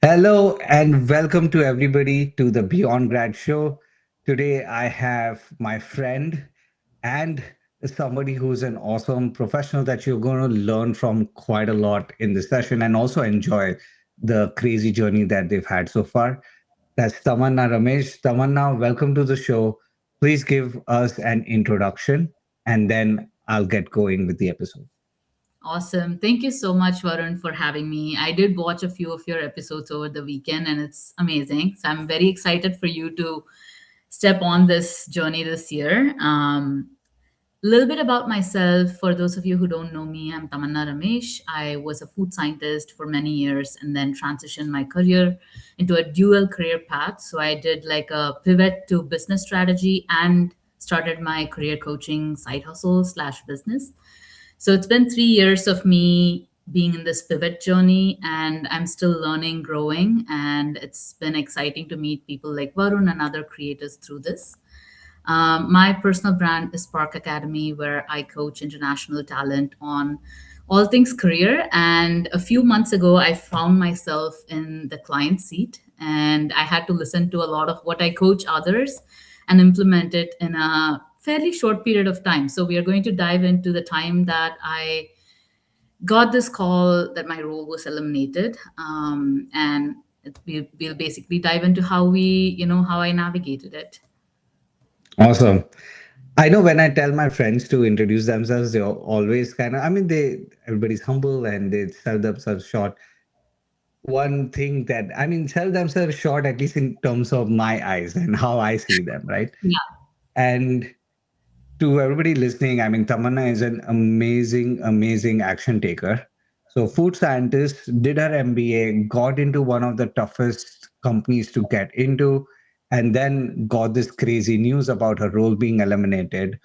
Hello and welcome to everybody to the Beyond Grad Show. Today I have my friend and somebody who's an awesome professional that you're going to learn from quite a lot in this session and also enjoy the crazy journey that they've had so far. That's Tamanna Ramesh. Tamanna, welcome to the show. Please give us an introduction and then I'll get going with the episode. Awesome. Thank you so much, Varun, for having me. I did watch a few of your episodes over the weekend and it's amazing. So I'm very excited for you to step on this journey this year. A little bit about myself for those of you who don't know me, I'm Tamanna Ramesh. I was a food scientist for many years and then transitioned my career into a dual career path. So I did like a pivot to business strategy and started my career coaching side hustle slash business. So it's been 3 years of me being in this pivot journey, and I'm still learning, growing, and it's been exciting to meet people like Varun and other creators through this. My personal brand is Spark Academy, where I coach international talent on all things career. And a few months ago, I found myself in the client seat, and I had to listen to a lot of what I coach others and implement it in a fairly short period of time. So, we are going to dive into the time that I got this call that my role was eliminated. We'll basically dive into how I navigated it. Awesome. I know when I tell my friends to introduce themselves, they always kind of, everybody's humble and they sell themselves short. One thing that, sell themselves short, at least in terms of my eyes and how I see them, right? And to everybody listening, Tamanna is an amazing, amazing action taker. So, food scientist, did her MBA, got into one of the toughest companies to get into, and then got this crazy news about her role being eliminated.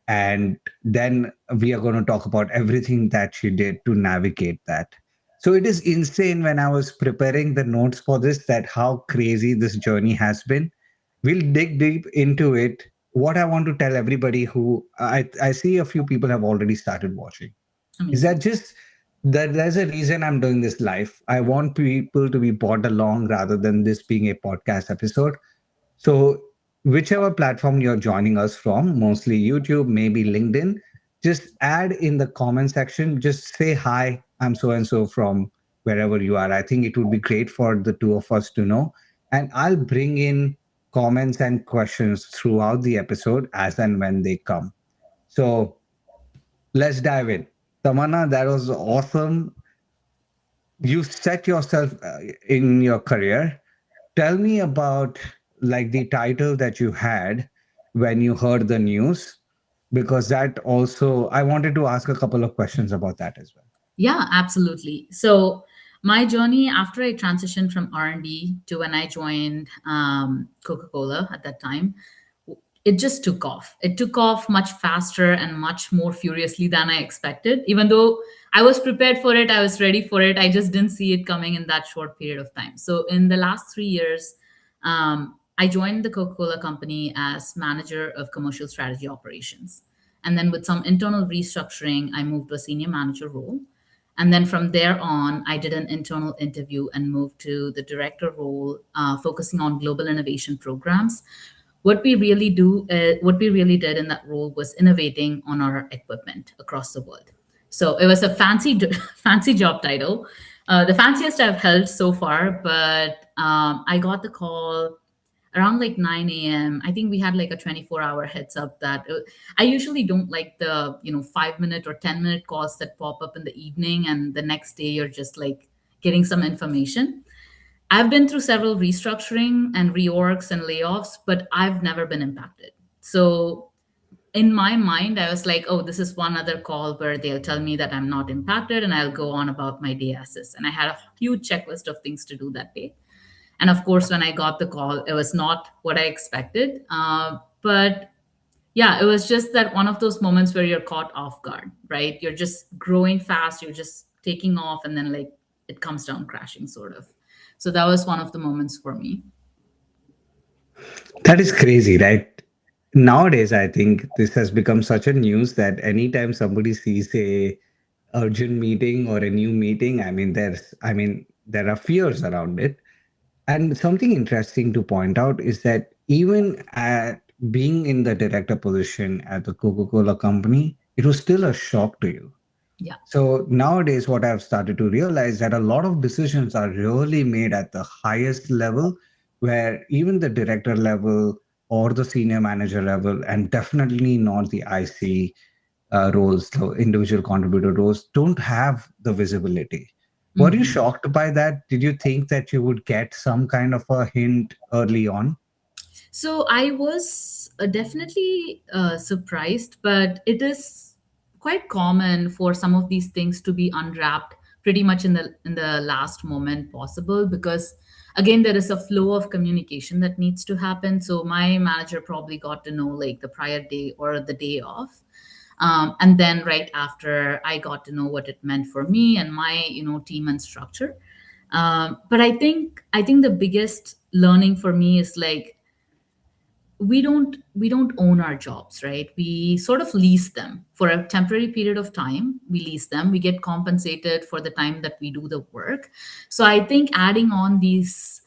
And then we are going to talk about everything that she did to navigate that. So it is insane when I was preparing the notes for this that how crazy this journey has been. We'll dig deep into it. What I want to tell everybody who I see a few people have already started watching is that Amazing. just that there's a reason I'm doing this live. I want people to be brought along rather than this being a podcast episode. So, whichever platform you're joining us from, mostly YouTube, maybe LinkedIn, just add in the comment section, just say, hi, I'm so and so from wherever you are. I think it would be great for the two of us to know. And I'll bring in comments and questions throughout the episode as and when they come. So, let's dive in. Tamanna, that was awesome. You set yourself in your career. Tell me about like the title that you had when you heard the news, because that also I wanted to ask a couple of questions about that as well. Yeah, absolutely. So my journey after I transitioned from R&D to when I joined Coca-Cola at that time, it just took off. It took off much faster and much more furiously than I expected. Even though I was prepared for it, I was ready for it. I just didn't see it coming in that short period of time. So in the last 3 years, I joined the Coca-Cola company as manager of commercial strategy operations. And then with some internal restructuring, I moved to a senior manager role. And then from there on, I did an internal interview and moved to the director role, focusing on global innovation programs. What we really did in that role was innovating on our equipment across the world. So it was a fancy job title, the fanciest I've held so far. But I got the call around like 9 a.m. I think we had like a 24-hour heads up that I usually don't like the 5 minute or 10 minute calls that pop up in the evening and the next day you're just like getting some information. I've been through several restructuring and reorgs and layoffs, but I've never been impacted. So in my mind, I was like, oh, this is one other call where they'll tell me that I'm not impacted and I'll go on about my day as is. And I had a huge checklist of things to do that day. And of course, when I got the call, it was not what I expected. But yeah, it was just that one of those moments where you're caught off guard, right? You're just growing fast, you're just taking off, and then like it comes down crashing, sort of. So that was one of the moments for me. That is crazy, right? Nowadays, I think this has become such a news that anytime somebody sees a urgent meeting or a new meeting, there are fears around it. And something interesting to point out is that even at being in the director position at the Coca-Cola company, it was still a shock to you. Yeah. So nowadays, what I've started to realize that a lot of decisions are really made at the highest level, where even the director level or the senior manager level, and definitely not the IC roles, the individual contributor roles, don't have the visibility. Were you Mhm. shocked by that? Did you think that you would get some kind of a hint early on? So I was definitely surprised, but it is quite common for some of these things to be unwrapped pretty much in the last moment possible, because again there is a flow of communication that needs to happen. So my manager probably got to know like the prior day or the day of, and then right after I got to know what it meant for me and my team and structure. But I think the biggest learning for me is like we don't own our jobs, right? We sort of lease them for a temporary period of time. We lease them, we get compensated for the time that we do the work. So I think adding on these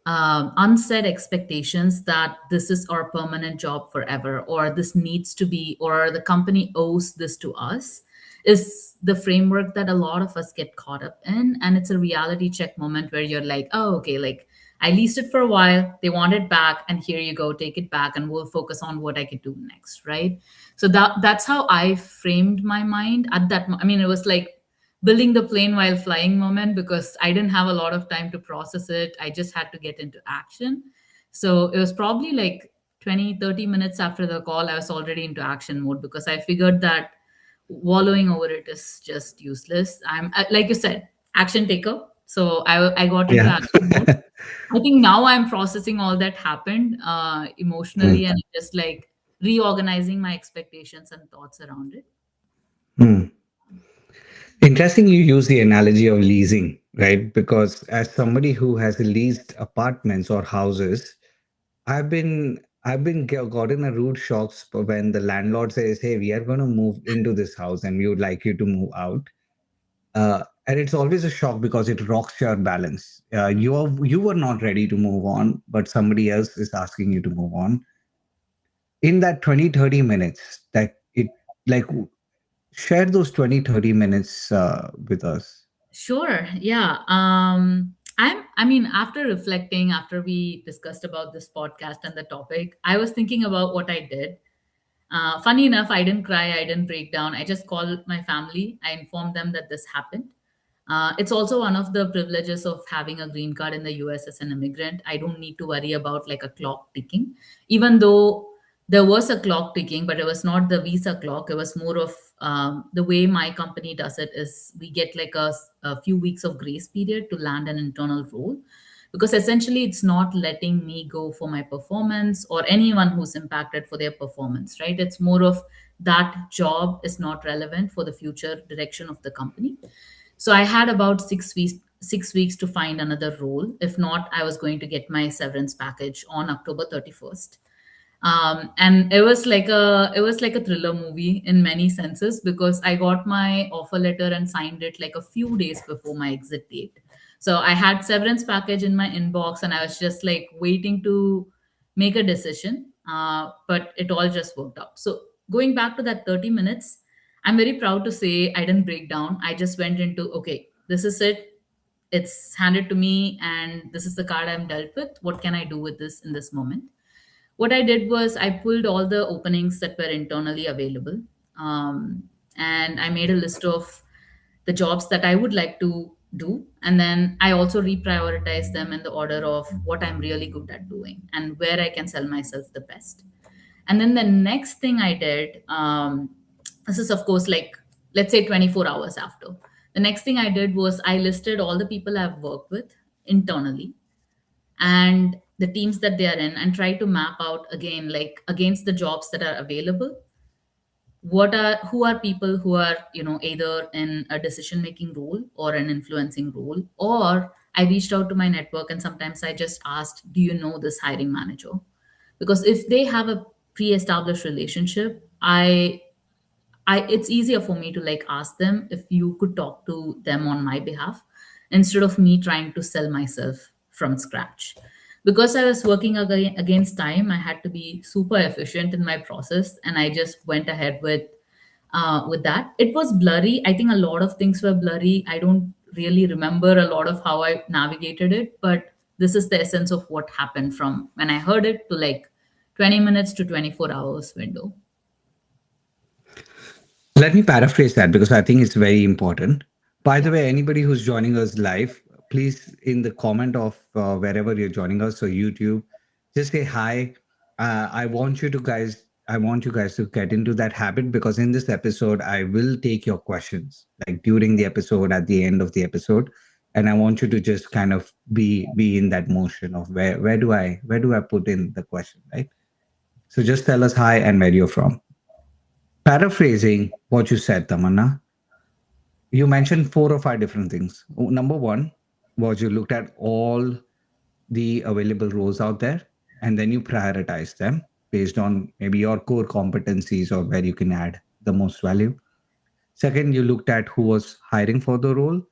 unsaid expectations that this is our permanent job forever, or this needs to be, or the company owes this to us, is the framework that a lot of us get caught up in. And it's a reality check moment where you're like, oh, okay, like I leased it for a while, they want it back, and here you go, take it back, and we'll focus on what I could do next, right? So that's how I framed my mind at that I mean, it was like building the plane while flying moment, because I didn't have a lot of time to process it. I just had to get into action. So it was probably like 20-30 minutes after the call, I was already into action mode, because I figured that wallowing over it is just useless. I'm like you said, action taker. So I got into Yeah. action mode. I think now I'm processing all that happened Hmm. emotionally, and just like reorganizing my expectations and thoughts around it. Hmm. Interesting you use the analogy of leasing, right? Because as somebody who has leased apartments or houses, I've been gotten a rude shocks when the landlord says, "Hey, we are going to move into this house and we would like you to move out." And it's always a shock because it rocks your balance. You were not ready to move on, but somebody else is asking you to move on. In that 20-30 minutes, that it like share those 20-30 minutes with us. Sure. Yeah. I mean, after reflecting, after we discussed about this podcast and the topic, I was thinking about what I did. Funny enough, I didn't cry, I didn't break down. I just called my family. I informed them that this happened. It's also one of the privileges of having a green card in the US as an immigrant. I don't need to worry about like a clock ticking, even though there was a clock ticking, but it was not the visa clock. It was more of the way my company does it is we get like a few weeks of grace period to land an internal role, because essentially it's not letting me go for my performance or anyone who's impacted for their performance, right? It's more of that job is not relevant for the future direction of the company. So I had about 6 weeks to find another role. If not, I was going to get my severance package on October 31st. And it was like a thriller movie in many senses, because I got my offer letter and signed it like a few days before my exit date. So I had severance package in my inbox, and I was just like waiting to make a decision. But it all just worked out. So going back to that 30 minutes, I'm very proud to say I didn't break down. I just went into, okay, this is it. It's handed to me, and this is the card I'm dealt with. What can I do with this in this moment? What I did was I pulled all the openings that were internally available, and I made a list of the jobs that I would like to do. And then I also reprioritized them in the order of what I'm really good at doing and where I can sell myself the best. And then the next thing I did, this is, of course, like, let's say 24 hours after. The next thing I did was I listed all the people I've worked with internally and the teams that they are in, and try to map out again, like against the jobs that are available, who are people who are either in a decision making role or an influencing role. Or I reached out to my network, and sometimes I just asked, do you know this hiring manager? Because if they have a pre-established relationship, I it's easier for me to like ask them if you could talk to them on my behalf, instead of me trying to sell myself from scratch. Because I was working against time, I had to be super efficient in my process, and I just went ahead with that. It was blurry. I think a lot of things were blurry. I don't really remember a lot of how I navigated it, but this is the essence of what happened from when I heard it to like 20 minutes to 24 hours window. Let me paraphrase that because I think it's very important. By the Yeah, way, anybody who's joining us live, please in the comment of wherever you're joining us, so YouTube, just say hi. I want you guys to get into that habit because in this episode, I will take your questions like during the episode, at the end of the episode, and I want you to just kind of be in that motion of where do I put in the question, right? So just tell us hi and where you're from. Paraphrasing what you said, Tamanna, you mentioned four or five different things. Number one was you looked at all the available roles out there and then you prioritize them based on maybe your core competencies or where you can add the most value. Second, you looked at who was hiring for the role.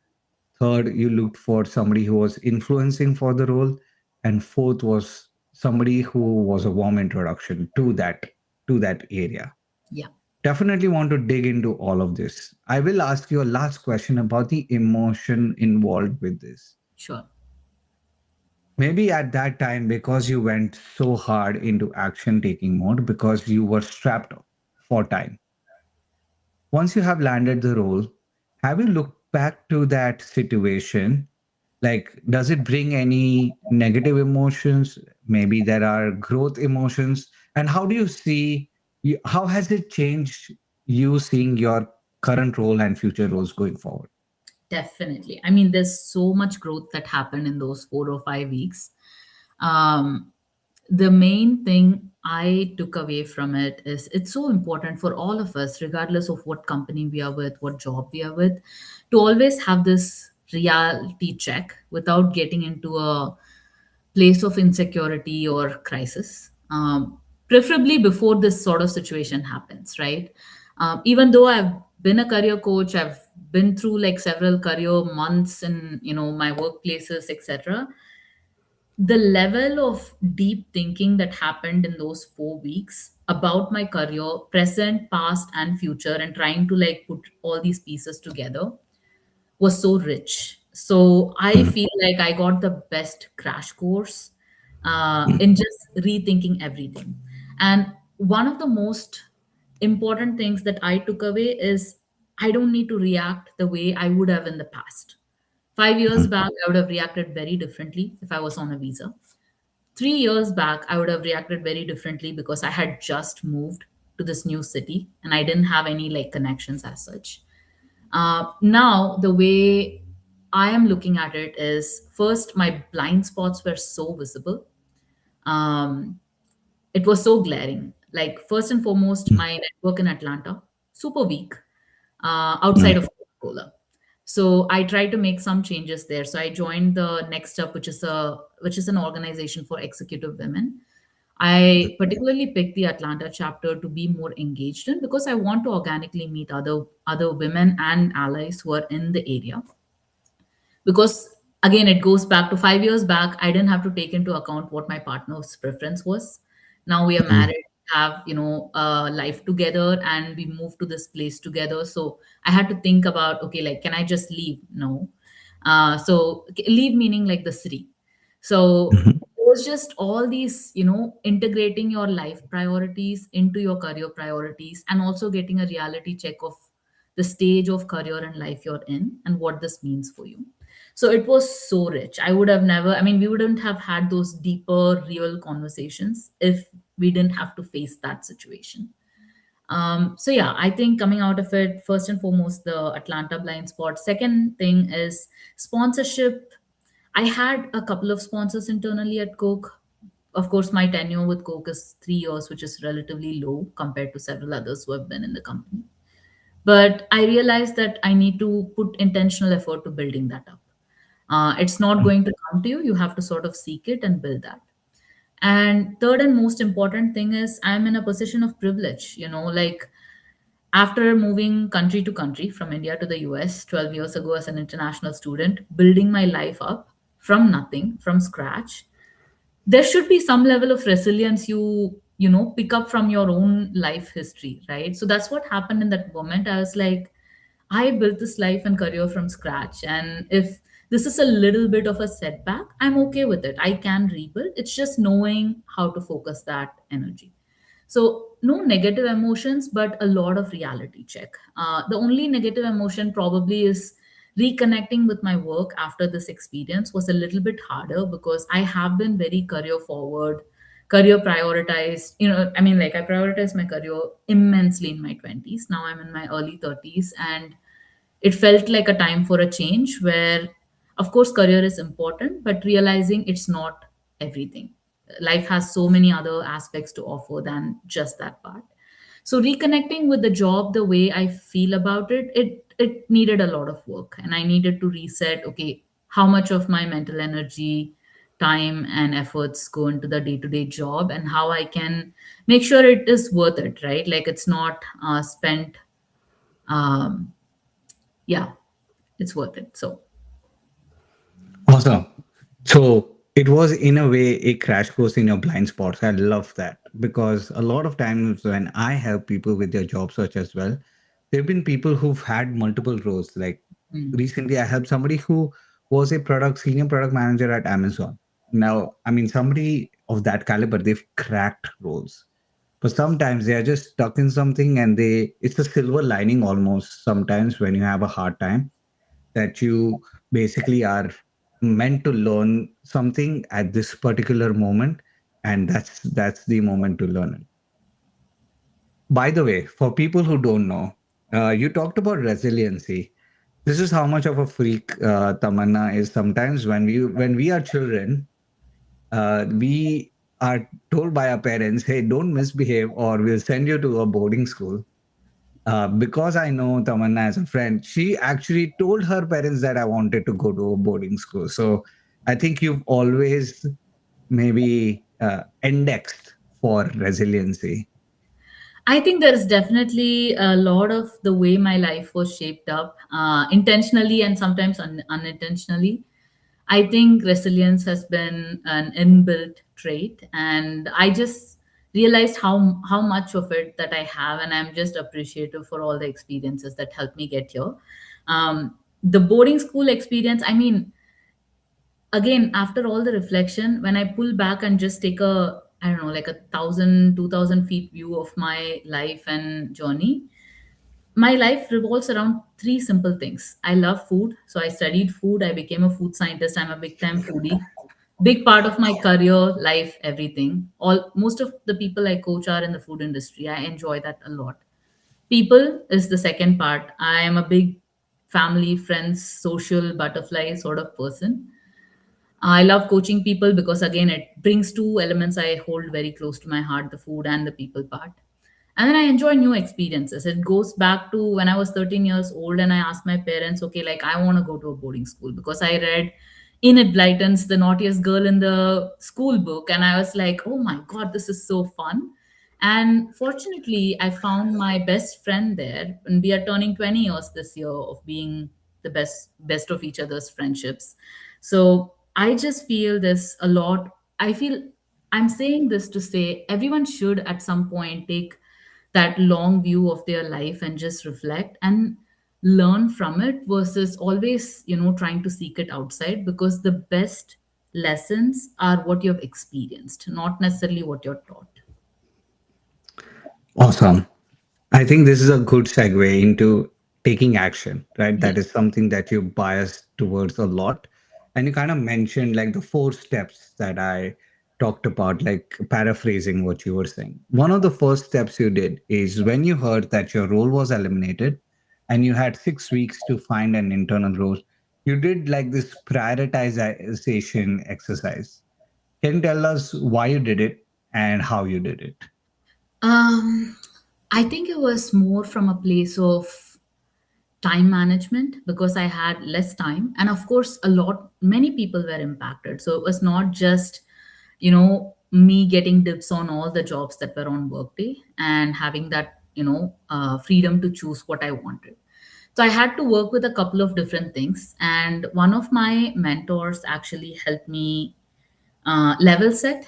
Third, you looked for somebody who was influencing for the role. And fourth was somebody who was a warm introduction to that area. yeah, Definitely want to dig into all of this. I will ask you a last question about the emotion involved with this. sure. Maybe at that time, because you went so hard into action taking mode, because you were strapped for time. Once you have landed the role, have you looked back to that situation? Like, does it bring any negative emotions? Maybe there are growth emotions. And how do you see, how has it changed you seeing your current role and future roles going forward? Definitely. I mean, there's so much growth that happened in those 4 or 5 weeks. Um, the main thing I took away from it is it's so important for all of us, regardless of what company we are with, what job we are with, to always have this reality check without getting into a place of insecurity or crisis, preferably before this sort of situation happens, right? Even though I've been a career coach, I've been through like several career months in my workplaces, etc. The level of deep thinking that happened in those 4 weeks about my career, present, past, and future, and trying to like put all these pieces together was so rich. So I Mm, feel like I got the best crash course in just rethinking everything. And one of the most important things that I took away is I don't need to react the way I would have in the past. 5 years mm, back, I would have reacted very differently if I was on a visa. 3 years back, I would have reacted very differently because I had just moved to this new city and I didn't have any like connections as such. Now, the way I am looking at it is first, my blind spots were so visible. Um, it was so glaring. Like, first and foremost, mm, my network in Atlanta, super weak outside mm, of Coca-Cola. So I tried to make some changes there. So I joined the Next Up, which is an organization for executive women. I particularly picked the Atlanta chapter to be more engaged in because I want to organically meet other women and allies who are in the area. Because again, it goes back to 5 years back. I didn't have to take into account what my partner's preference was. Now we are mm, married, have a life together, and we moved to this place together. So I had to think about, okay, like, can I just leave? No. Leave meaning like the city. So mhm, it was just all these, integrating your life priorities into your career priorities, and also getting a reality check of the stage of career and life you're in and what this means for you. So it was so rich. I would have never, I mean, we wouldn't have had those deeper, real conversations if we didn't have to face that situation. So yeah, I think coming out of it, first and foremost, the Atlanta blind spot. Second thing is sponsorship. I had a couple of sponsors internally at Coke. Of course, my tenure with Coke is 3 years, which is relatively low compared to several others who have been in the company. But I realized that I need to put intentional effort to building that up. It's not mm, going to come to you. You have to sort of seek it and build that. And third and most important thing is I'm in a position of privilege, like after moving country to country from India to the US 12 years ago as an international student, building my life up from nothing, from scratch, there should be some level of resilience you pick up from your own life history, right? So that's what happened in that moment. I was like, I built this life and career from scratch, and if this is a little bit of a setback, I'm okay with it. I can rebuild. It's just knowing how to focus that energy. So, no negative emotions, but a lot of reality check. The only negative emotion probably is reconnecting with my work after this experience was a little bit harder because I have been very career forward, career prioritized. I mean, like I prioritized my career immensely in my 20s. Now I'm in my early 30s, and it felt like a time for a change where, of course, career is important, but realizing it's not everything. Life has so many other aspects to offer than just that part. So reconnecting with the job the way I feel about it needed a lot of work, and I needed to reset. Okay, how much of my mental energy, time, and efforts go into the day-to-day job, and how I can make sure it is worth it, right? Like it's not spent. Um, yeah, it's worth it. So Awesome. So it was in a way a crash course in your blind spots. I love that because a lot of times when I help people with their job search as well, there have been people who've had multiple roles. Like mm, recently, I helped somebody who was a senior product manager at Amazon. Now, I mean, somebody of that caliber, they've cracked roles. But sometimes they are just stuck in something and it's a silver lining almost sometimes when you have a hard time that you basically are meant to learn something at this particular moment, and that's the moment to learn it. By the way, for people who don't know, you talked about resiliency. This is how much of a freak Tamanna is. Sometimes when we are children, we are told by our parents, hey, don't misbehave or we'll send you to a boarding school. Because I know Tamanna as a friend, she actually told her parents that I wanted to go to a boarding school. So I think you've always maybe indexed for resiliency. I think there is definitely a lot of the way my life was shaped up, intentionally and sometimes unintentionally. I think resilience has been an inbuilt trait, and I just realized how much of it that I have, and I'm just appreciative for all the experiences that helped me get here. The boarding school experience, I mean, again, after all the reflection, when I pull back and just take a, I don't know, like 1,000, 2,000 feet view of my life and journey, my life revolves around three simple things. I love food, so I studied food. I became a food scientist. I'm a big time foodie. Big part of my career, life, everything. All most of the people I coach are in the food industry. I enjoy that a lot. People is the second part. I am a big family, friends, social butterfly sort of person. I love coaching people because, again, it brings two elements I hold very close to my heart, the food and the people part. And then I enjoy new experiences. It goes back to when I was 13 years old and I asked my parents, okay, like I want to go to a boarding school because I read Enid Blyton's The Naughtiest Girl in the School book. And I was like, oh my God, this is so fun. And fortunately, I found my best friend there. And we are turning 20 years this year of being the best of each other's friendships. So I just feel this a lot. I feel I'm saying this to say everyone should at some point take that long view of their life and just reflect and learn from it versus always, trying to seek it outside, because the best lessons are what you've experienced, not necessarily what you're taught. Awesome. I think this is a good segue into taking action, right? Yeah. That is something that you bias towards a lot. And you kind of mentioned like the four steps that I talked about, like paraphrasing what you were saying. One of the first steps you did is when you heard that your role was eliminated and you had 6 weeks to find an internal role, you did like this prioritization exercise. Can you tell us why you did it and how you did it? Um, I think it was more from a place of time management because I had less time. And of course, many people were impacted. So it was not just, me getting dips on all the jobs that were on Workday and having that, freedom to choose what I wanted. So I had to work with a couple of different things, and one of my mentors actually helped me level set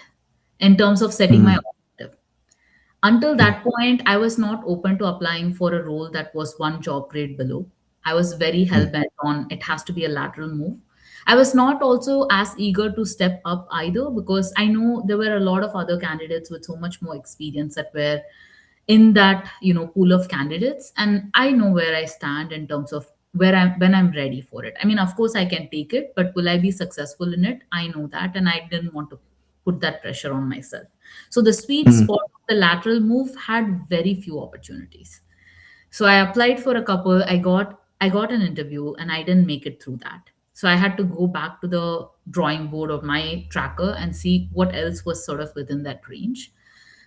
in terms of setting my Mm, objective. Until mm, that point, I was not open to applying for a role that was one job grade below. I was very hell mm, bent on it has to be a lateral move. I was not also as eager to step up either, because I know there were a lot of other candidates with so much more experience that were in that pool of candidates, and I know where I stand in terms of where I'm when I'm ready for it. I mean, of course I can take it, but will I be successful in it? I know that, and I didn't want to put that pressure on myself. So the sweet mm. spot of the lateral move had very few opportunities. So I applied for a couple. I got an interview, and I didn't make it through that. So I had to go back to the drawing board of my tracker and see what else was sort of within that range.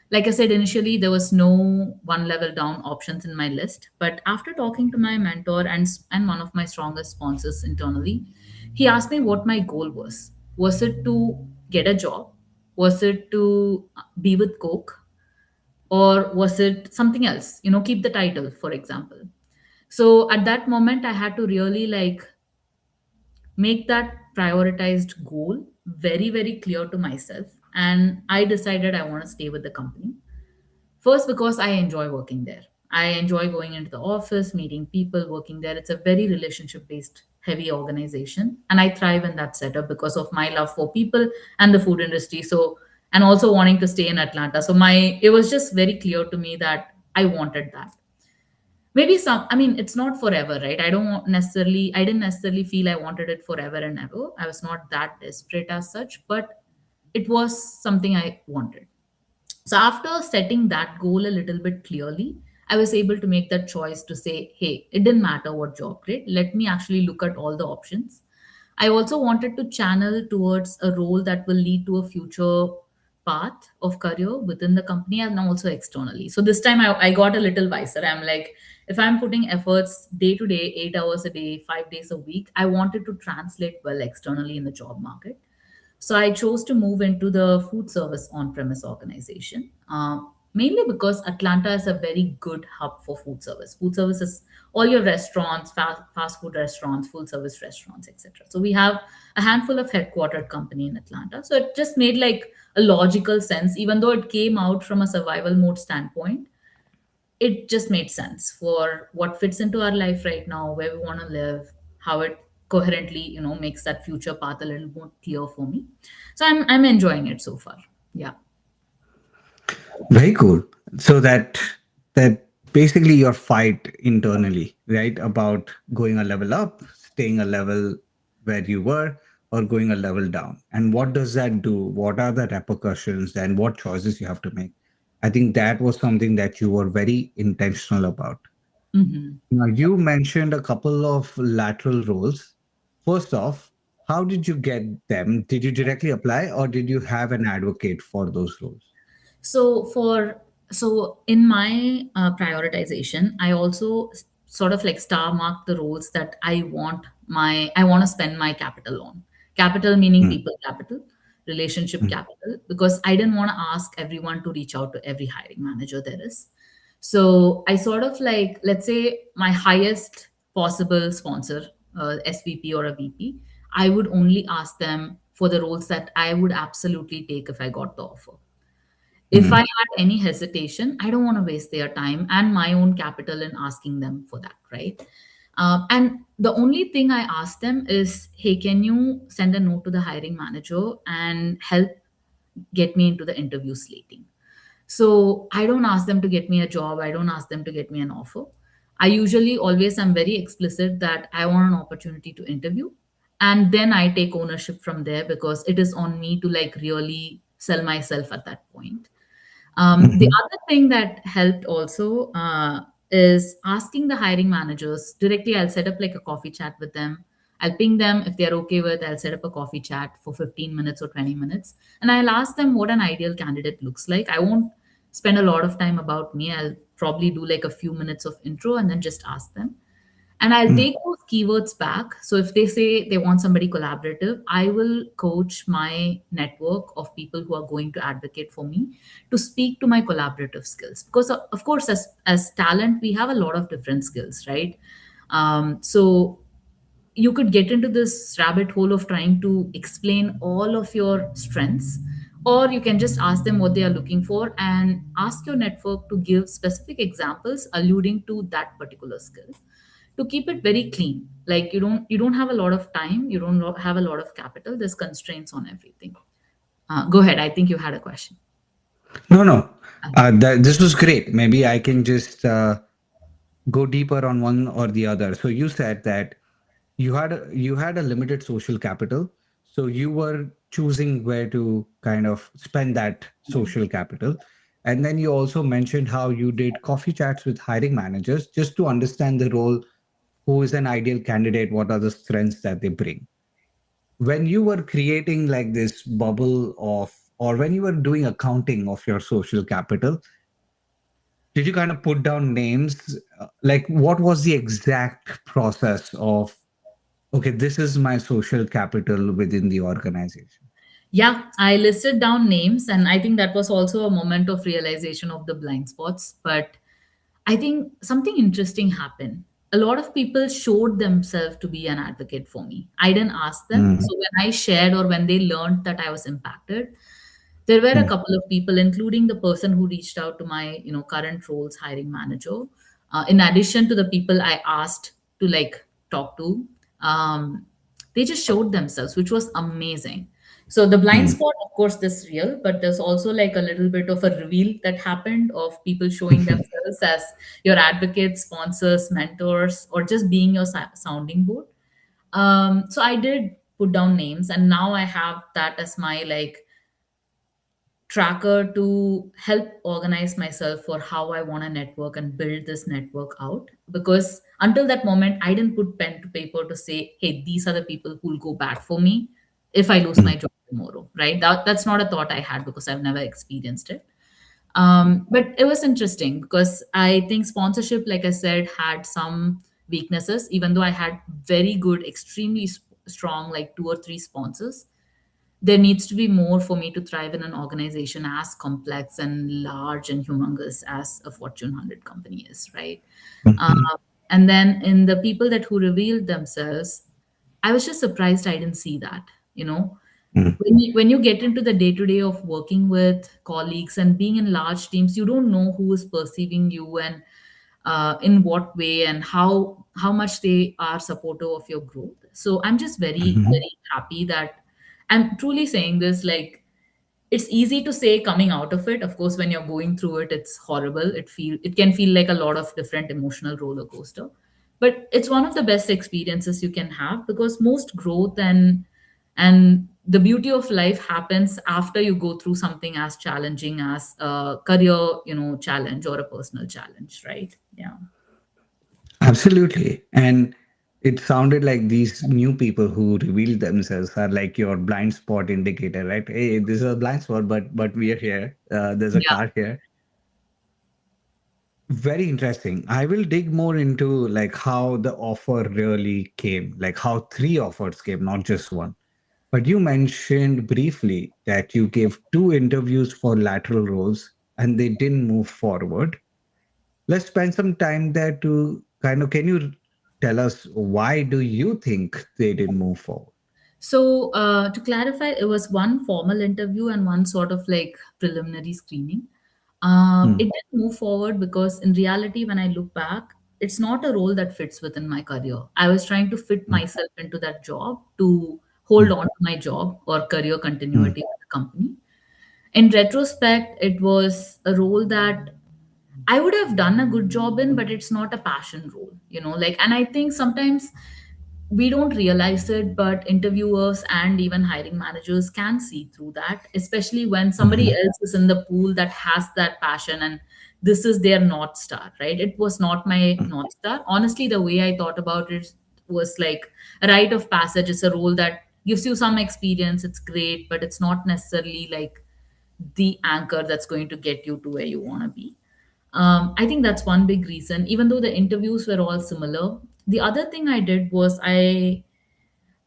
Like I said, initially there was no one level down options in my list, but after talking to my mentor and one of my strongest sponsors internally, he asked me what my goal was. Was it to get a job? Was it to be with Coke? Or was it something else? Keep the title, for example. So at that moment, I had to really like make that prioritized goal very, very clear to myself. And I decided I want to stay with the company. First, because I enjoy working there. I enjoy going into the office, meeting people, working there. It's a very relationship based, heavy organization. And I thrive in that setup because of my love for people and the food industry. So, and also wanting to stay in Atlanta. So, it was just very clear to me that I wanted that. Maybe I mean, it's not forever, right? I didn't necessarily feel I wanted it forever and ever. I was not that desperate as such, but it was something I wanted. So after setting that goal a little bit clearly, I was able to make that choice to say, hey, it didn't matter what job grade. Let me actually look at all the options. I also wanted to channel towards a role that will lead to a future path of career within the company and also externally. So this time I got a little wiser. I'm like, if I'm putting efforts day to day, 8 hours a day, 5 days a week, I wanted to translate well externally in the job market. So I chose to move into the food service on-premise organization, mainly because Atlanta is a very good hub for food service. Food service is all your restaurants, fast food restaurants, full service restaurants, etc. So we have a handful of headquartered company in Atlanta. So it just made like a logical sense, even though it came out from a survival mode standpoint. It just made sense for what fits into our life right now, where we want to live, how it coherently makes that future path a little more clear for me. So I'm enjoying it so far. Yeah. Very cool. So that basically your fight internally, right? About going a level up, staying a level where you were, or going a level down. And what does that do? What are the repercussions and what choices you have to make? I think that was something that you were very intentional about. Hmm. Now, you mentioned a couple of lateral roles. First off, how did you get them? Did you directly apply or did you have an advocate for those roles? So in my prioritization, I also sort of like star mark the roles that I want to spend my capital on. Capital meaning Mm, people capital, relationship mm, capital, because I didn't want to ask everyone to reach out to every hiring manager there is. So I sort of like, let's say my highest possible sponsor, SVP or a VP, I would only ask them for the roles that I would absolutely take if I got the offer. If I mm, had any hesitation, I don't want to waste their time and my own capital in asking them for that, right? And the only thing I ask them is, hey, can you send a note to the hiring manager and help get me into the interview slating? So I don't ask them to get me a job. I don't ask them to get me an offer. I usually always am very explicit that I want an opportunity to interview. And then I take ownership from there because it is on me to like really sell myself at that point. The mhm, other thing that helped also is asking the hiring managers directly. I'll set up like a coffee chat with them. I'll ping them if they're okay with. I'll set up a coffee chat for 15 minutes or 20 minutes, and I'll ask them what an ideal candidate looks like. I won't spend a lot of time about me. I'll probably do like a few minutes of intro and then just ask them. And I'll mm, take those keywords back. So if they say they want somebody collaborative, I will coach my network of people who are going to advocate for me to speak to my collaborative skills. Because of course, as talent, we have a lot of different skills, right? So you could get into this rabbit hole of trying to explain all of your strengths, or you can just ask them what they are looking for and ask your network to give specific examples alluding to that particular skill, to keep it very clean. Like you don't have a lot of time, you don't have a lot of capital, there's constraints on everything. Go ahead, I think you had a question. No, no. This was great. Maybe I can just go deeper on one or the other. So you said that you had a limited social capital, so you were choosing where to kind of spend that social capital. And then you also mentioned how you did coffee chats with hiring managers just to understand the role, who is an ideal candidate, what are the strengths that they bring. When you were creating like this bubble of, or when you were doing accounting of your social capital, did you kind of put down names? Like, what was the exact process of, okay, this is my social capital within the organization? Yeah, I listed down names, and I think that was also a moment of realization of the blind spots. But I think something interesting happened. A lot of people showed themselves to be an advocate for me. I didn't ask them. Mm, So when I shared or when they learned that I was impacted, there were a mm, couple of people, including the person who reached out to my current roles hiring manager. In addition to the people I asked to like talk to, um, they just showed themselves, which was amazing. So the blind mm. spot, of course, this real, but there's also like a little bit of a reveal that happened of people showing themselves as your advocates, sponsors, mentors, or just being your sounding board. So I did put down names, and now I have that as my like tracker to help organize myself for how I want to network and build this network out. Because until that moment, I didn't put pen to paper to say, hey, these are the people who'll go back for me if I lose my Mm, job tomorrow, right? That's not a thought I had because I've never experienced it. But it was interesting because I think sponsorship, like I said, had some weaknesses, even though I had very good, extremely strong, like two or three sponsors. There needs to be more for me to thrive in an organization as complex and large and humongous as a Fortune 100 company is, right? Uh, mhm, and then in the people that who revealed themselves, I was just surprised I didn't see that. You know, mm, when you get into the day to day of working with colleagues and being in large teams, you don't know who is perceiving you and in what way and how much they are supportive of your growth. So I'm just very mhm, very happy that I'm truly saying this. Like, it's easy to say coming out of it. Of course, when you're going through it, it's horrible. It can feel like a lot of different emotional roller coaster. But it's one of the best experiences you can have because most growth and the beauty of life happens after you go through something as challenging as a career, challenge or a personal challenge, right? Yeah. absolutely. And it sounded like these new people who revealed themselves are like your blind spot indicator, right? Hey, this is a blind spot, but we are here. There's a Yeah. car here. Very interesting. I will dig more into like how the offer really came, like how three offers came, not just one. But you mentioned briefly that you gave two interviews for lateral roles and they didn't move forward. Let's spend some time there to kind of, can you tell us why do you think they didn't move forward? So, to clarify, it was one formal interview and one sort of like preliminary screening. It Mm, didn't move forward because, in reality, when I look back, it's not a role that fits within my career. I was trying to fit mm, myself into that job to hold mm, on to my job or career mm, continuity with the company. In retrospect, it was a role that I would have done a good job in, but it's not a passion role, like, and I think sometimes we don't realize it, but interviewers and even hiring managers can see through that, especially when somebody mhm, else is in the pool that has that passion and this is their North Star, right? It was not my mm, North Star. Honestly, the way I thought about it was like a rite of passage. It's a role that gives you some experience, it's great, but it's not necessarily like the anchor that's going to get you to where you want to be. I think that's one big reason, even though the interviews were all similar. The other thing I did was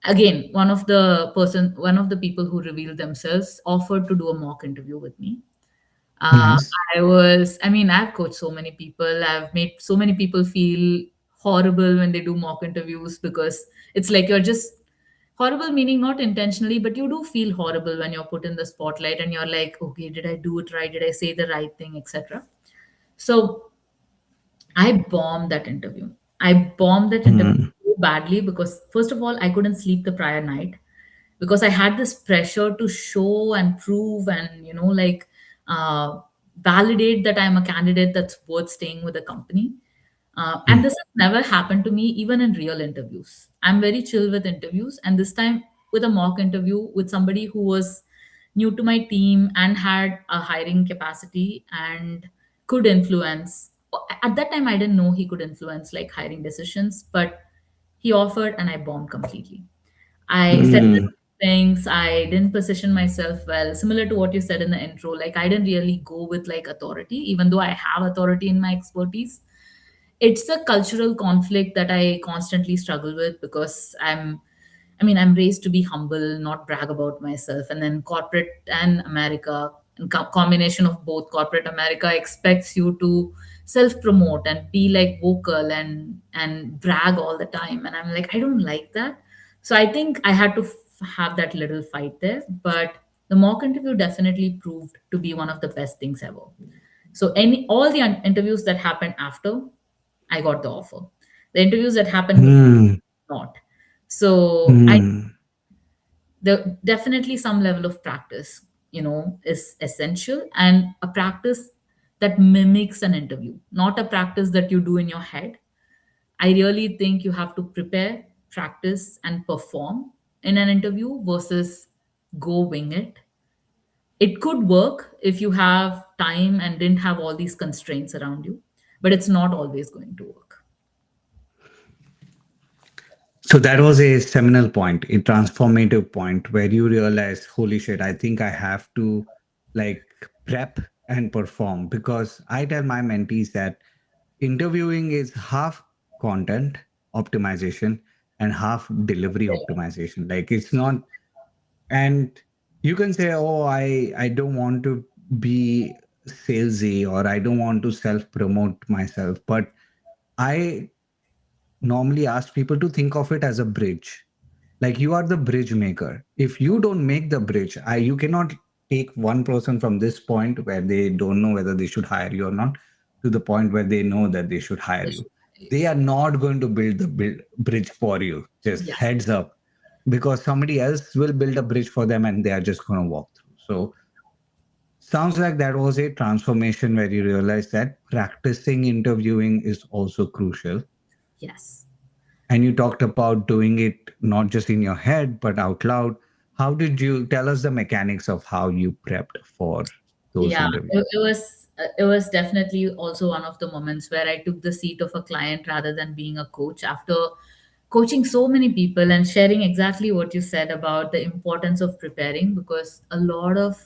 again, one of the people who revealed themselves offered to do a mock interview with me. Uh, nice. I mean, I've coached so many people, I've made so many people feel horrible when they do mock interviews, because it's like you're just horrible, meaning not intentionally, but you do feel horrible when you're put in the spotlight and you're like, okay, did I do it right? Did I say the right thing, etc. So I bombed that interview. I bombed that interview Mm. so badly because, first of all, I couldn't sleep the prior night because I had this pressure to show and prove and, uh, validate that I'm a candidate that's worth staying with the company. And Mm. this has never happened to me, even in real interviews. I'm very chill with interviews. And this time, with a mock interview with somebody who was new to my team and had a hiring capacity and could influence. At that time, I didn't know he could influence like hiring decisions, but he offered and I bombed completely. I said the Mm. wrong things. I didn't position myself well. Similar to what you said in the intro, like I didn't really go with like authority, even though I have authority in my expertise. It's a cultural conflict that I constantly struggle with because I'm raised to be humble, not brag about myself. And then corporate and America, and combination of both, corporate America expects you to self promote and be like vocal and brag all the time. And I'm like, I don't like that. So I think I had to have that little fight there. But the mock interview definitely proved to be one of the best things ever. So any all the interviews that happened after, I got the offer. The interviews that happened before, Mm. not. So I Mm. the definitely some level of practice, is essential, and a practice that mimics an interview, not a practice that you do in your head. I really think you have to prepare, practice, and perform in an interview versus go wing it. It could work if you have time and didn't have all these constraints around you, but it's not always going to work. So that was a seminal point, a transformative point where you realize, holy shit, I think I have to like prep and perform, because I tell my mentees that interviewing is half content optimization and half delivery optimization. Like it's not, and you can say, oh, I don't want to be salesy or I don't want to self promote myself, but I normally ask people to think of it as a bridge. Like you are the bridge maker. If you don't make the bridge, you cannot take one person from this point where they don't know whether they should hire you or not to the point where they know that they should hire you. They are not going to build the bridge for you. Just Yeah. heads up, because somebody else will build a bridge for them and they are just going to walk through. So sounds like that was a transformation where you realize that practicing interviewing is also crucial. Yes. And you talked about doing it not just in your head, but out loud. How did you tell us the mechanics of how you prepped for those Yeah, interviews? it was definitely also one of the moments where I took the seat of a client rather than being a coach after coaching so many people and sharing exactly what you said about the importance of preparing, because a lot of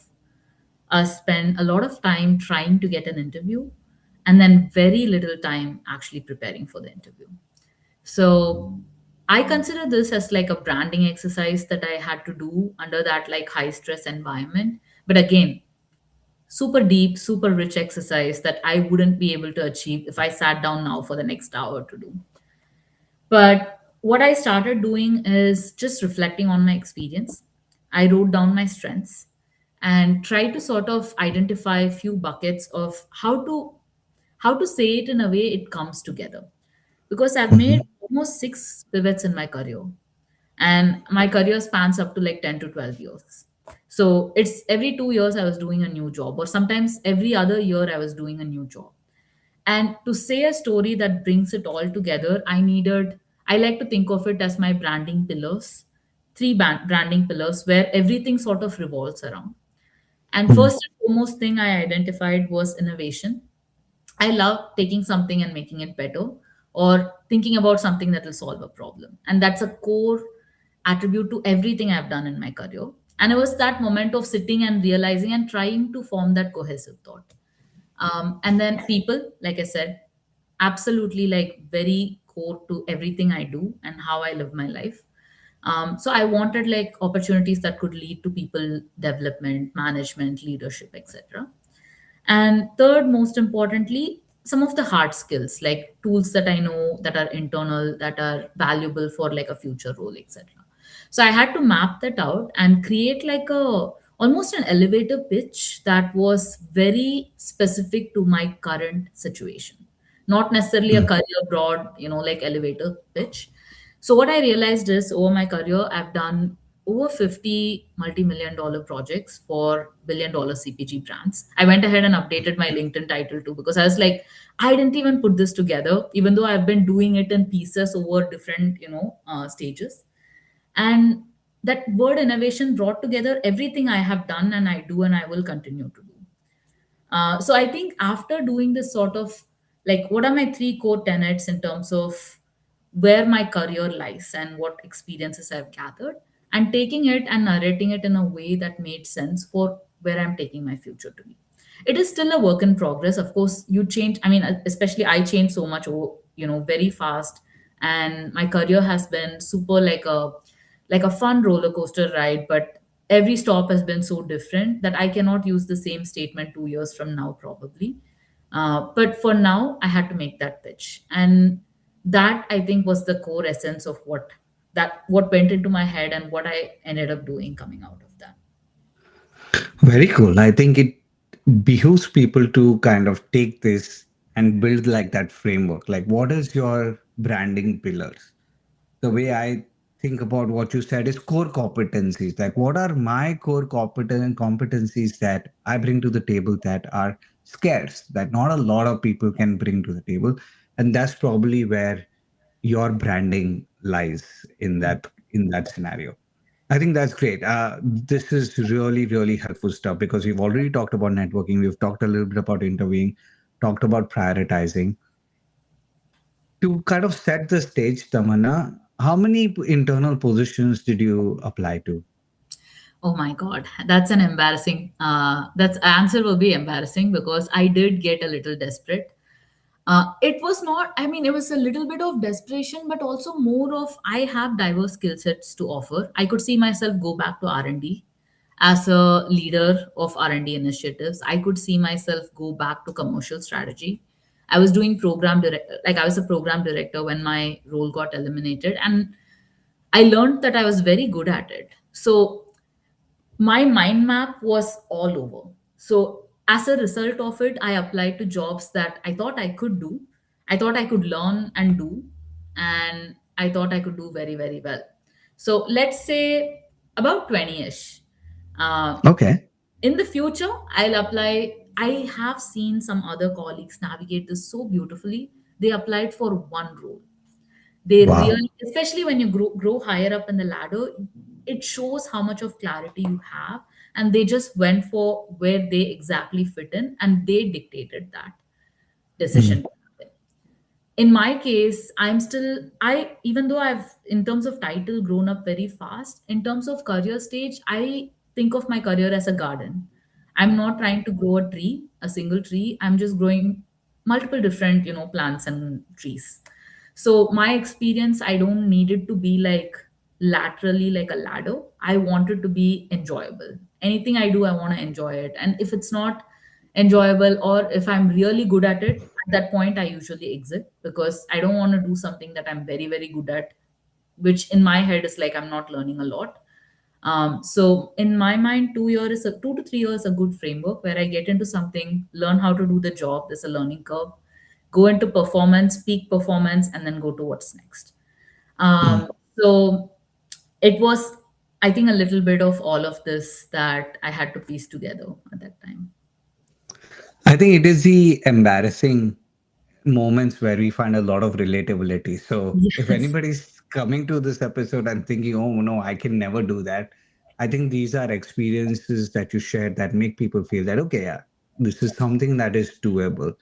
us spend a lot of time trying to get an interview and then very little time actually preparing for the interview. So I consider this as like a branding exercise that I had to do under that like high stress environment. But again, super deep, super rich exercise that I wouldn't be able to achieve if I sat down now for the next hour to do. But what I started doing is just reflecting on my experience. I wrote down my strengths and tried to sort of identify a few buckets of how to say it in a way it comes together. Because I've made Mhm. almost six pivots in my career, and my career spans up to like 10 to 12 years. So it's every 2 years I was doing a new job, or sometimes every other year I was doing a new job. And to say a story that brings it all together, I like to think of it as my branding pillars, three branding pillars where everything sort of revolves around. And Mhm. first and foremost thing I identified was innovation. I love taking something and making it better, or thinking about something that will solve a problem. And that's a core attribute to everything I've done in my career. And it was that moment of sitting and realizing and trying to form that cohesive thought. And then people, like I said, absolutely like very core to everything I do and how I live my life. So I wanted like opportunities that could lead to people development, management, leadership, etc. And third, most importantly, some of the hard skills, like tools that I know that are internal, that are valuable for like a future role, etc. So I had to map that out and create like a almost an elevator pitch that was very specific to my current situation, not necessarily a Mm. career broad, like elevator pitch. So what I realized is over my career, I've done over 50 multi-million dollar projects for billion dollar CPG brands. I went ahead and updated my LinkedIn title too because I was like, I didn't even put this together, even though I've been doing it in pieces over different, stages. And that word innovation brought together everything I have done and I do and I will continue to do. So I think after doing this sort of like, what are my three core tenets in terms of where my career lies and what experiences I've gathered, and taking it and narrating it in a way that made sense for where I'm taking my future to be. It is still a work in progress. Of course, you change. I mean, especially I changed so much, very fast, and my career has been super like a fun roller coaster ride, but every stop has been so different that I cannot use the same statement 2 years from now, probably. But for now, I had to make that pitch, and that I think was the core essence of what went into my head and what I ended up doing coming out of that. Very cool. I think it behooves people to kind of take this and build like that framework. Like, what is your branding pillars? The way I think about what you said is core competencies. Like, what are my core competencies that I bring to the table that are scarce, that not a lot of people can bring to the table? And that's probably where your branding lies in that scenario. I think that's great. This is really, really helpful stuff because we've already talked about networking. We've talked a little bit about interviewing, talked about prioritizing. To kind of set the stage, Tamanna, how many internal positions did you apply to? Oh my God, that's an embarrassing. That's answer will be embarrassing because I did get a little desperate. It was not. I mean, it was a little bit of desperation, but also more of I have diverse skill sets to offer. I could see myself go back to R&D as a leader of R&D initiatives. I could see myself go back to commercial strategy. I was doing like I was a program director when my role got eliminated, and I learned that I was very good at it. So my mind map was all over. So, as a result of it, I applied to jobs that I thought I could do, I thought I could learn and do, and I thought I could do very, very well. So, let's say about 20 ish. Uh, Okay. in the future, I'll apply. I have seen some other colleagues navigate this so beautifully. They applied for one role. They Wow. really, especially when you grow higher up in the ladder, it shows how much of clarity you have. And they just went for where they exactly fit in and they dictated that decision Mhm. to happen. In my case, I'm still, even though I've, in terms of title, grown up very fast, in terms of career stage, I think of my career as a garden. I'm not trying to grow a tree, a single tree. I'm just growing multiple different, plants and trees. So my experience, I don't need it to be like laterally like a ladder. I want it to be enjoyable. Anything I do, I want to enjoy it. And if it's not enjoyable, or if I'm really good at it, at that point I usually exit because I don't want to do something that I'm very, very good at, which in my head is like I'm not learning a lot. So in my mind, 2 years, 2 to 3 years, a good framework where I get into something, learn how to do the job. There's a learning curve, go into performance, peak performance, and then go to what's next. Mm. So it was, I think, a little bit of all of this that I had to piece together at that time. I think it is the embarrassing moments where we find a lot of relatability. So if Yes. anybody's coming to this episode and thinking, oh no, I can never do that, I think these are experiences that you shared that make people feel that, okay, yeah, this is something that is doable.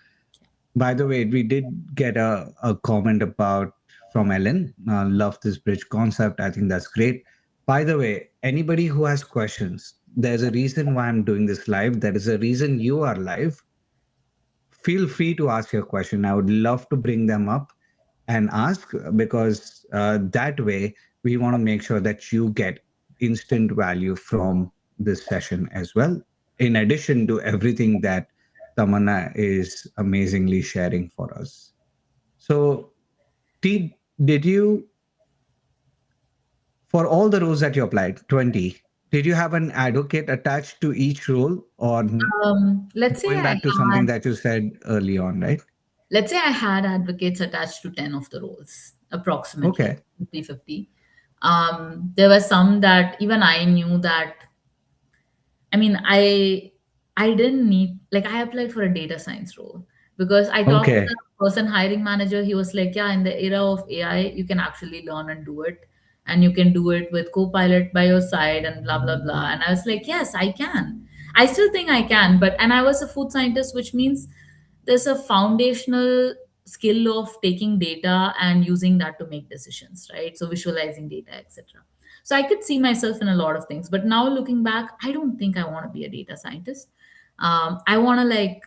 By the way, we did get a comment about from Ellen. Love this bridge concept. I think that's great. By the way, anybody who has questions, there's a reason why I'm doing this live. There is a reason you are live. Feel free to ask your question. I would love to bring them up and ask because that way we want to make sure that you get instant value from this session as well. In addition to everything that Tamanna is amazingly sharing for us. So, did you, for all the roles that you applied, 20, did you have an advocate attached to each role or Let's say going I back to something had that you said early on, right? let's say I had advocates attached to 10 of the roles, approximately Okay. 50-50. There were some that even I knew that, I mean, I didn't need, like, I applied for a data science role because I talked to Okay. the person hiring manager. He was like, yeah, in the era of AI, you can actually learn and do it. And you can do it with Copilot by your side and blah blah blah. And I was like, yes, I can. I still think I can, but and I was a food scientist, which means there's a foundational skill of taking data and using that to make decisions, right? So visualizing data, etc. So I could see myself in a lot of things, but now looking back, I don't think I want to be a data scientist. I want to, like,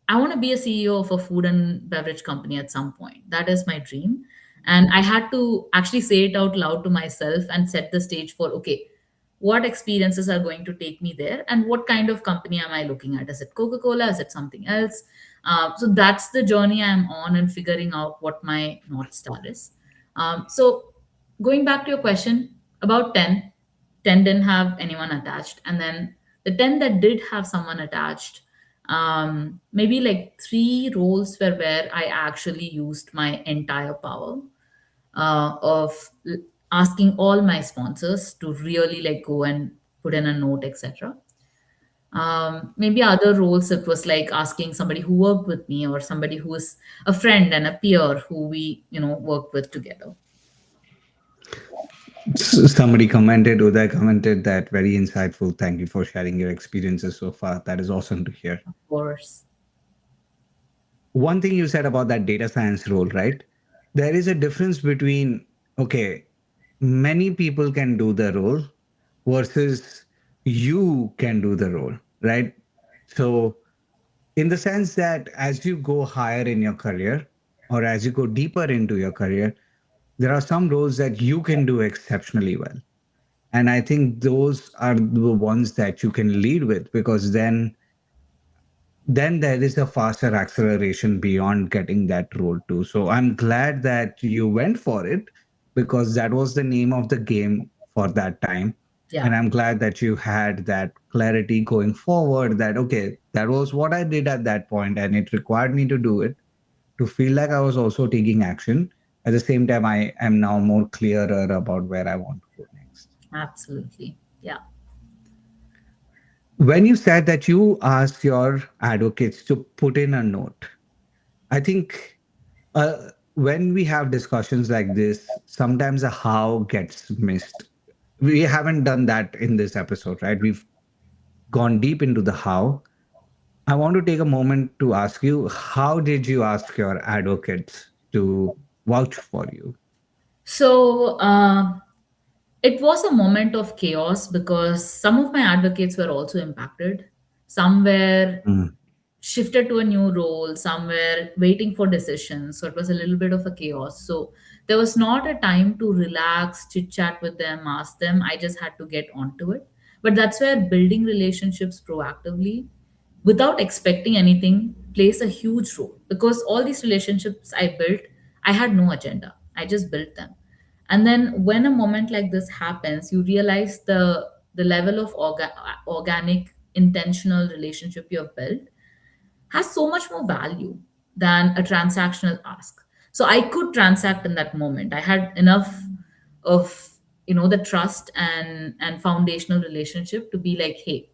I want to be a CEO of a food and beverage company at some point. That is my dream. And I had to actually say it out loud to myself and set the stage for, okay, what experiences are going to take me there, and what kind of company am I looking at? Is it Coca-Cola? Is it something else? So that's the journey I'm on, and figuring out what my North Star is. So going back to your question, about 10 didn't have anyone attached. And then the 10 that did have someone attached, maybe like three roles were where I actually used my entire power of asking all my sponsors to really like go and put in a note, etc. Maybe other roles, it was like asking somebody who worked with me, or somebody who is a friend and a peer who we worked with together. Somebody commented, Uday commented that very insightful. Thank you for sharing your experiences so far. That is awesome to hear. Of course. One thing you said about that data science role, right? There is a difference between, okay, many people can do the role versus you can do the role, right? So, in the sense that as you go higher in your career or as you go deeper into your career, there are some roles that you can do exceptionally well. And I think those are the ones that you can lead with, because then there is a faster acceleration beyond getting that role too. So I'm glad that you went for it, because that was the name of the game for that time. Yeah, And I'm glad that you had that clarity going forward, that okay, that was what I did at that point and it required me to do it, to feel like I was also taking action. At the same time, I am now more clearer about where I want to go next. absolutely. Yeah. When you said that you asked your advocates to put in a note, I think when we have discussions like this, sometimes the how gets missed. We haven't done that in this episode, right? We've gone deep into the how. I want to take a moment to ask you, how did you ask your advocates to vouch for you? So it was a moment of chaos because some of my advocates were also impacted. Some were Mm. shifted to a new role, some were waiting for decisions. So it was a little bit of a chaos. So there was not a time to relax, chit chat with them, ask them. I just had to get onto it. But that's where building relationships proactively without expecting anything plays a huge role, because all these relationships I built, I had no agenda. I just built them. And then when a moment like this happens, you realize the level of organic, intentional relationship you have built has so much more value than a transactional ask. So I could transact in that moment. I had enough of the trust and foundational relationship to be like, hey,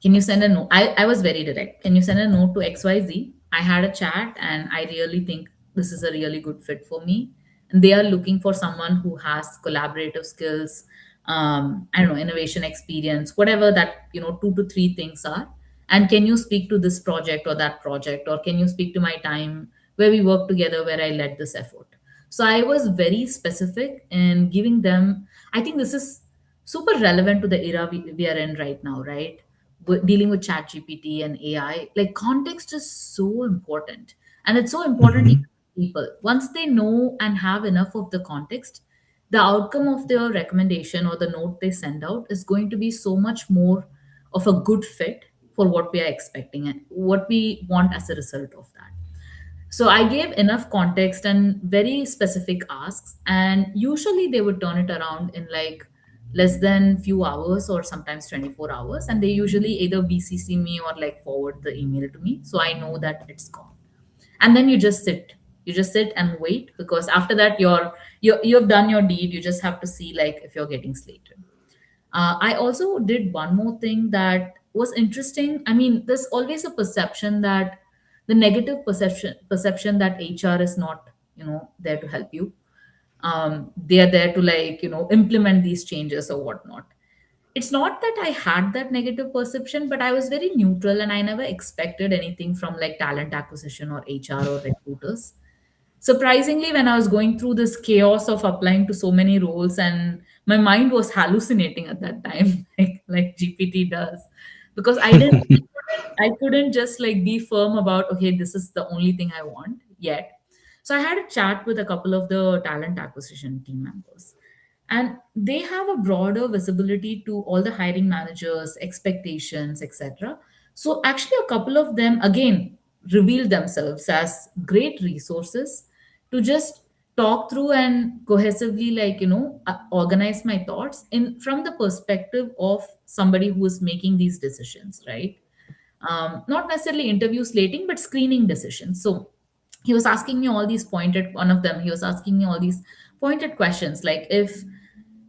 can you send a note? I was very direct. Can you send a note to XYZ? I had a chat and I really think this is a really good fit for me. And they are looking for someone who has collaborative skills, I don't know, innovation experience, whatever that, 2 to 3 things are. And can you speak to this project or that project? Or can you speak to my time where we work together, where I led this effort? So I was very specific in giving them, I think this is super relevant to the era we are in right now, right? Dealing with chat gpt and AI, like, context is so important. And it's so important even Mhm. to people. Once they know and have enough of the context, the outcome of their recommendation or the note they send out is going to be so much more of a good fit for what we are expecting and what we want as a result of that. So I gave enough context and very specific asks, and usually they would turn it around in like less than few hours or sometimes 24 hours. And they usually either BCC me or like forward the email to me. So I know that it's gone. And then you just sit and wait, because after that you've done your deed. You just have to see like if you're getting slated. I also did one more thing that was interesting. I mean, there's always a perception that the negative perception that HR is not, there to help you. They are there to like, implement these changes or whatnot. It's not that I had that negative perception, but I was very neutral and I never expected anything from like talent acquisition or HR or recruiters. Surprisingly, when I was going through this chaos of applying to so many roles, and my mind was hallucinating at that time, like GPT does, because I couldn't just like be firm about, okay, this is the only thing I want yet. So I had a chat with a couple of the talent acquisition team members, and they have a broader visibility to all the hiring managers expectations, etc. So actually a couple of them again revealed themselves as great resources to just talk through and cohesively like organize my thoughts in from the perspective of somebody who is making these decisions, right? Not necessarily interview slating, but screening decisions. So he was asking me all these pointed, one of them, he was asking me all these pointed questions like, if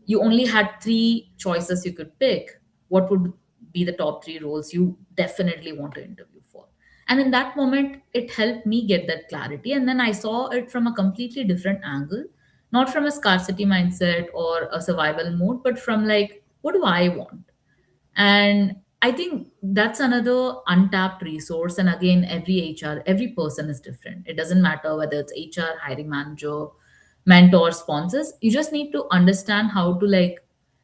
you only had three choices you could pick, what would be the top three roles you definitely want to interview for? And in that moment, it helped me get that clarity. And then I saw it from a completely different angle, not from a scarcity mindset or a survival mode, but from like, what do I want? And I think that's another untapped resource. And again, every person is different. It doesn't matter whether it's HR, hiring manager, mentor, sponsors. You just need to understand how to like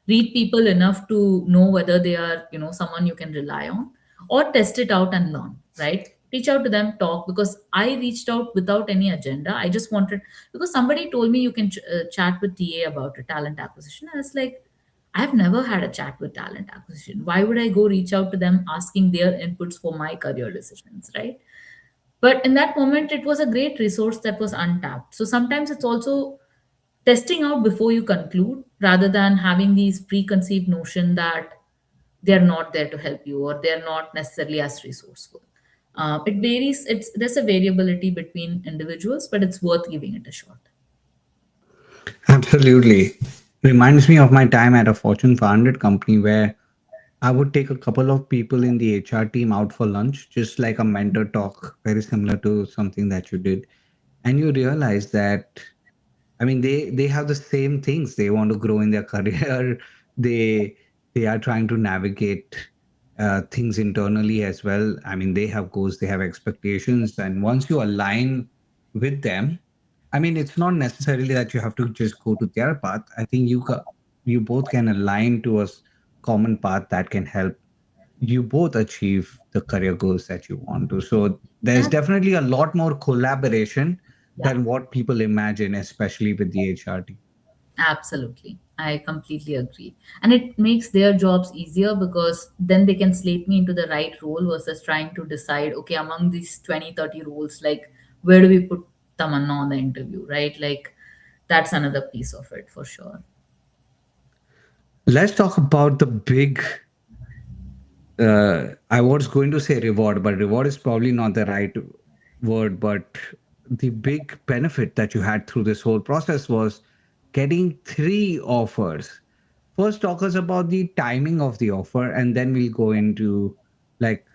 read people enough to know whether they are, someone you can rely on, or test it out and learn, right? Reach out to them, talk, because I reached out without any agenda. I just wanted, because somebody told me you can chat with TA about a talent acquisition. I was like, I've never had a chat with talent acquisition. Why would I go reach out to them asking their inputs for my career decisions, right? But in that moment, it was a great resource that was untapped. So sometimes it's also testing out before you conclude, rather than having these preconceived notion that they're not there to help you or they're not necessarily as resourceful. It varies. There's a variability between individuals, but it's worth giving it a shot. Absolutely. Reminds me of my time at a Fortune 500 company where I would take a couple of people in the HR team out for lunch, just like a mentor talk, very similar to something that you did. And you realize that, I mean, they have the same things. They want to grow in their career. They they are trying to navigate things internally as well. I mean, they have goals, they have expectations, and once you align with them, I mean, it's not necessarily that you have to just go to their path. I think you both can align to a common path that can help you both achieve the career goals that you want to. So there's Ab- definitely a lot more collaboration Yeah. than what people imagine, especially with the HR team. Absolutely. I completely agree. And it makes their jobs easier, because then they can slate me into the right role versus trying to decide, okay, among these 20, 30 roles, like where do we put Tamanna on the interview, right? Like that's another piece of it for sure. Let's talk about the big. I was going to say reward, but reward is probably not the right word. But the big benefit that you had through this whole process was getting three offers. First, talk us about the timing of the offer, and then we'll go into like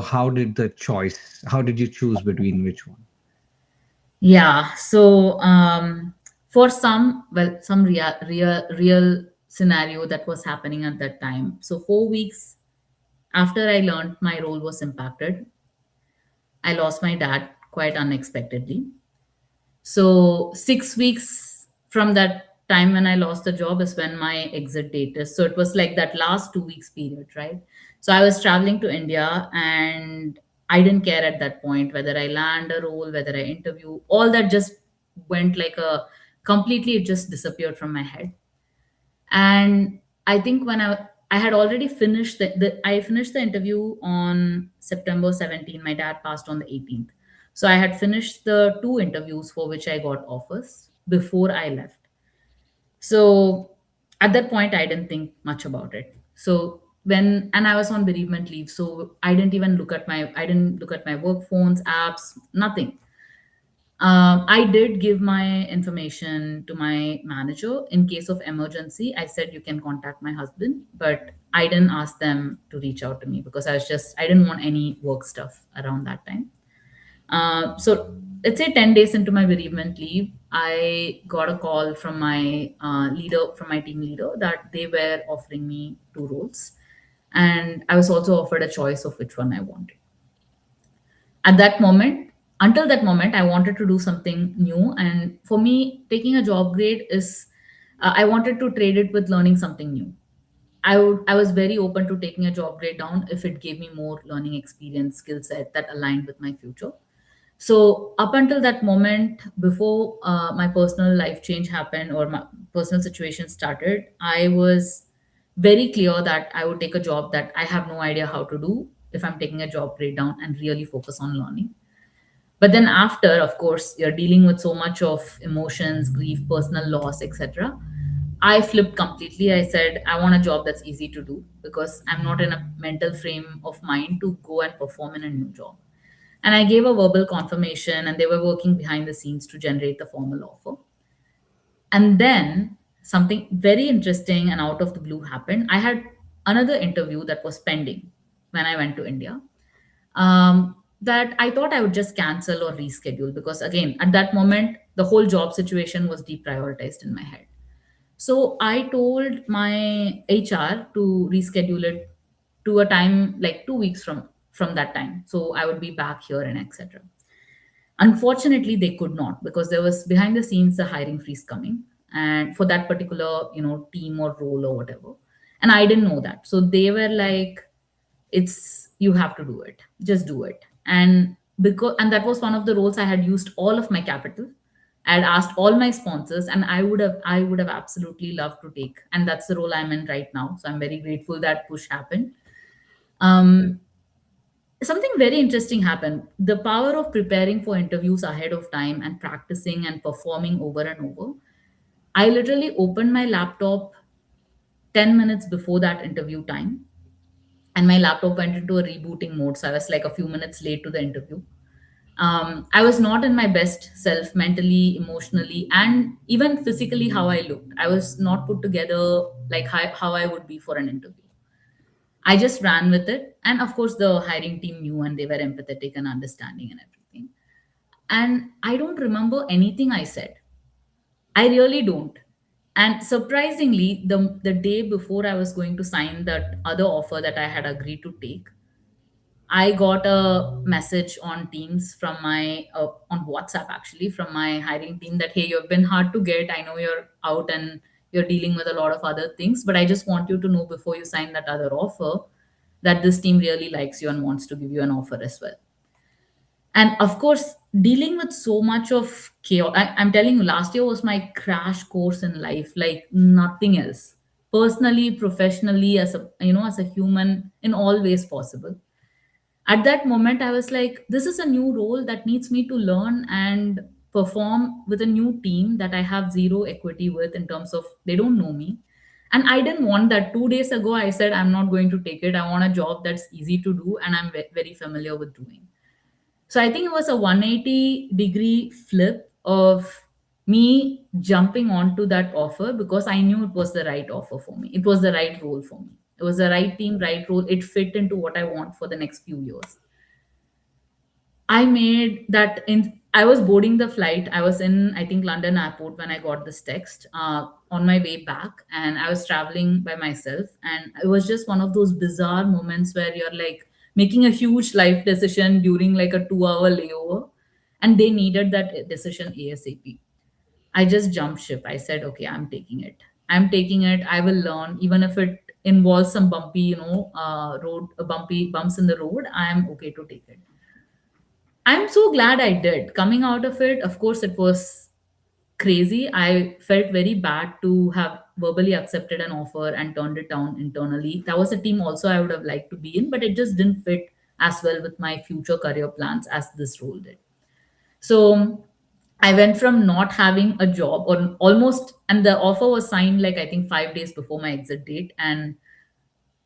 how did the choice, how did you choose between which one? Yeah. So for some real scenario that was happening at that time. So 4 weeks after I learned my role was impacted, I lost my dad quite unexpectedly. So 6 weeks from that time when I lost the job is when my exit date is. So it was like that last 2 weeks period, right? So I was traveling to India, and I didn't care at that point whether I land a role, whether I interview, all that just went like a completely, it just disappeared from my head. And I think when I I had already finished I finished the interview on September 17th. My dad passed on the 18th. So I had finished the two interviews for which I got offers before I left. So at that point, I didn't think much about it. So and I was on bereavement leave, so I didn't look at my work phones, apps, nothing. I did give my information to my manager in case of emergency. I said you can contact my husband, but I didn't ask them to reach out to me because I didn't want any work stuff around that time. So let's say 10 days into my bereavement leave, I got a call from my from my team leader, that they were offering me two roles. And I was also offered a choice of which one I wanted. At that moment, until that moment, I wanted to do something new. And for me, taking a job grade is, I wanted to trade it with learning something new. I was very open to taking a job grade down if it gave me more learning experience, skill set that aligned with my future. So up until that moment, before my personal life change happened or my personal situation started, I was very clear that I would take a job that I have no idea how to do if I'm taking a job grade down and really focus on learning. But then after, of course, you're dealing with so much of emotions, grief, personal loss, etc. I flipped completely. I said, I want a job that's easy to do because I'm not in a mental frame of mind to go and perform in a new job. And I gave a verbal confirmation, and they were working behind the scenes to generate the formal offer. And then something very interesting and out of the blue happened. I had another interview that was pending when I went to India, that I thought I would just cancel or reschedule because, again, at that moment, the whole job situation was deprioritized in my head. So I told my HR to reschedule it to a time like 2 weeks from that time. So I would be back here and etc. Unfortunately, they could not because there was behind the scenes a hiring freeze coming, and for that particular team or role or whatever. And I didn't know that, so they were like, "It's you have to do it, just do it." And that was one of the roles I had used all of my capital. I had asked all my sponsors, and I would have absolutely loved to take. And that's the role I'm in right now. So I'm very grateful that push happened. Um, Something very interesting happened. The power of preparing for interviews ahead of time and practicing and performing over and over. I literally opened my laptop 10 minutes before that interview time, and my laptop went into a rebooting mode. So I was like a few minutes late to the interview. I was not in my best self mentally, emotionally, and even physically how I looked. I was not put together like how I would be for an interview. I just ran with it. And of course, the hiring team knew and they were empathetic and understanding and everything. And I don't remember anything I said. I really don't. And surprisingly, the day before I was going to sign that other offer that I had agreed to take, I got a message on Teams from on WhatsApp actually from my hiring team that, hey, you've been hard to get. I know you're out and you're dealing with a lot of other things, but I just want you to know before you sign that other offer that this team really likes you and wants to give you an offer as well. And of course, dealing with so much of chaos, I'm telling you, last year was my crash course in life, like nothing else. Personally, professionally, as a human, in all ways possible. At that moment, I was like, this is a new role that needs me to learn and perform with a new team that I have zero equity with in terms of they don't know me. And I didn't want that. 2 days ago, I said, I'm not going to take it. I want a job that's easy to do and I'm very familiar with doing. So I think it was a 180-degree flip of me jumping onto that offer because I knew it was the right offer for me. It was the right role for me. It was the right team, right role. It fit into what I want for the next few years. I made that in. I was boarding the flight. I was in, I think, London airport when I got this text on my way back, and I was traveling by myself. And it was just one of those bizarre moments where you're like making a huge life decision during like a 2 hour layover, and they needed that decision ASAP. I just jumped ship. I said, okay, I'm taking it. I'm taking it. I will learn, even if it involves some bumpy, bumpy bumps in the road. I am okay to take it. I'm so glad I did. Coming out of it, of course, it was crazy. I felt very bad to have verbally accepted an offer and turned it down internally. That was a team also I would have liked to be in, but it just didn't fit as well with my future career plans as this role did. So I went from not having a job or almost, and the offer was signed like I think 5 days before my exit date and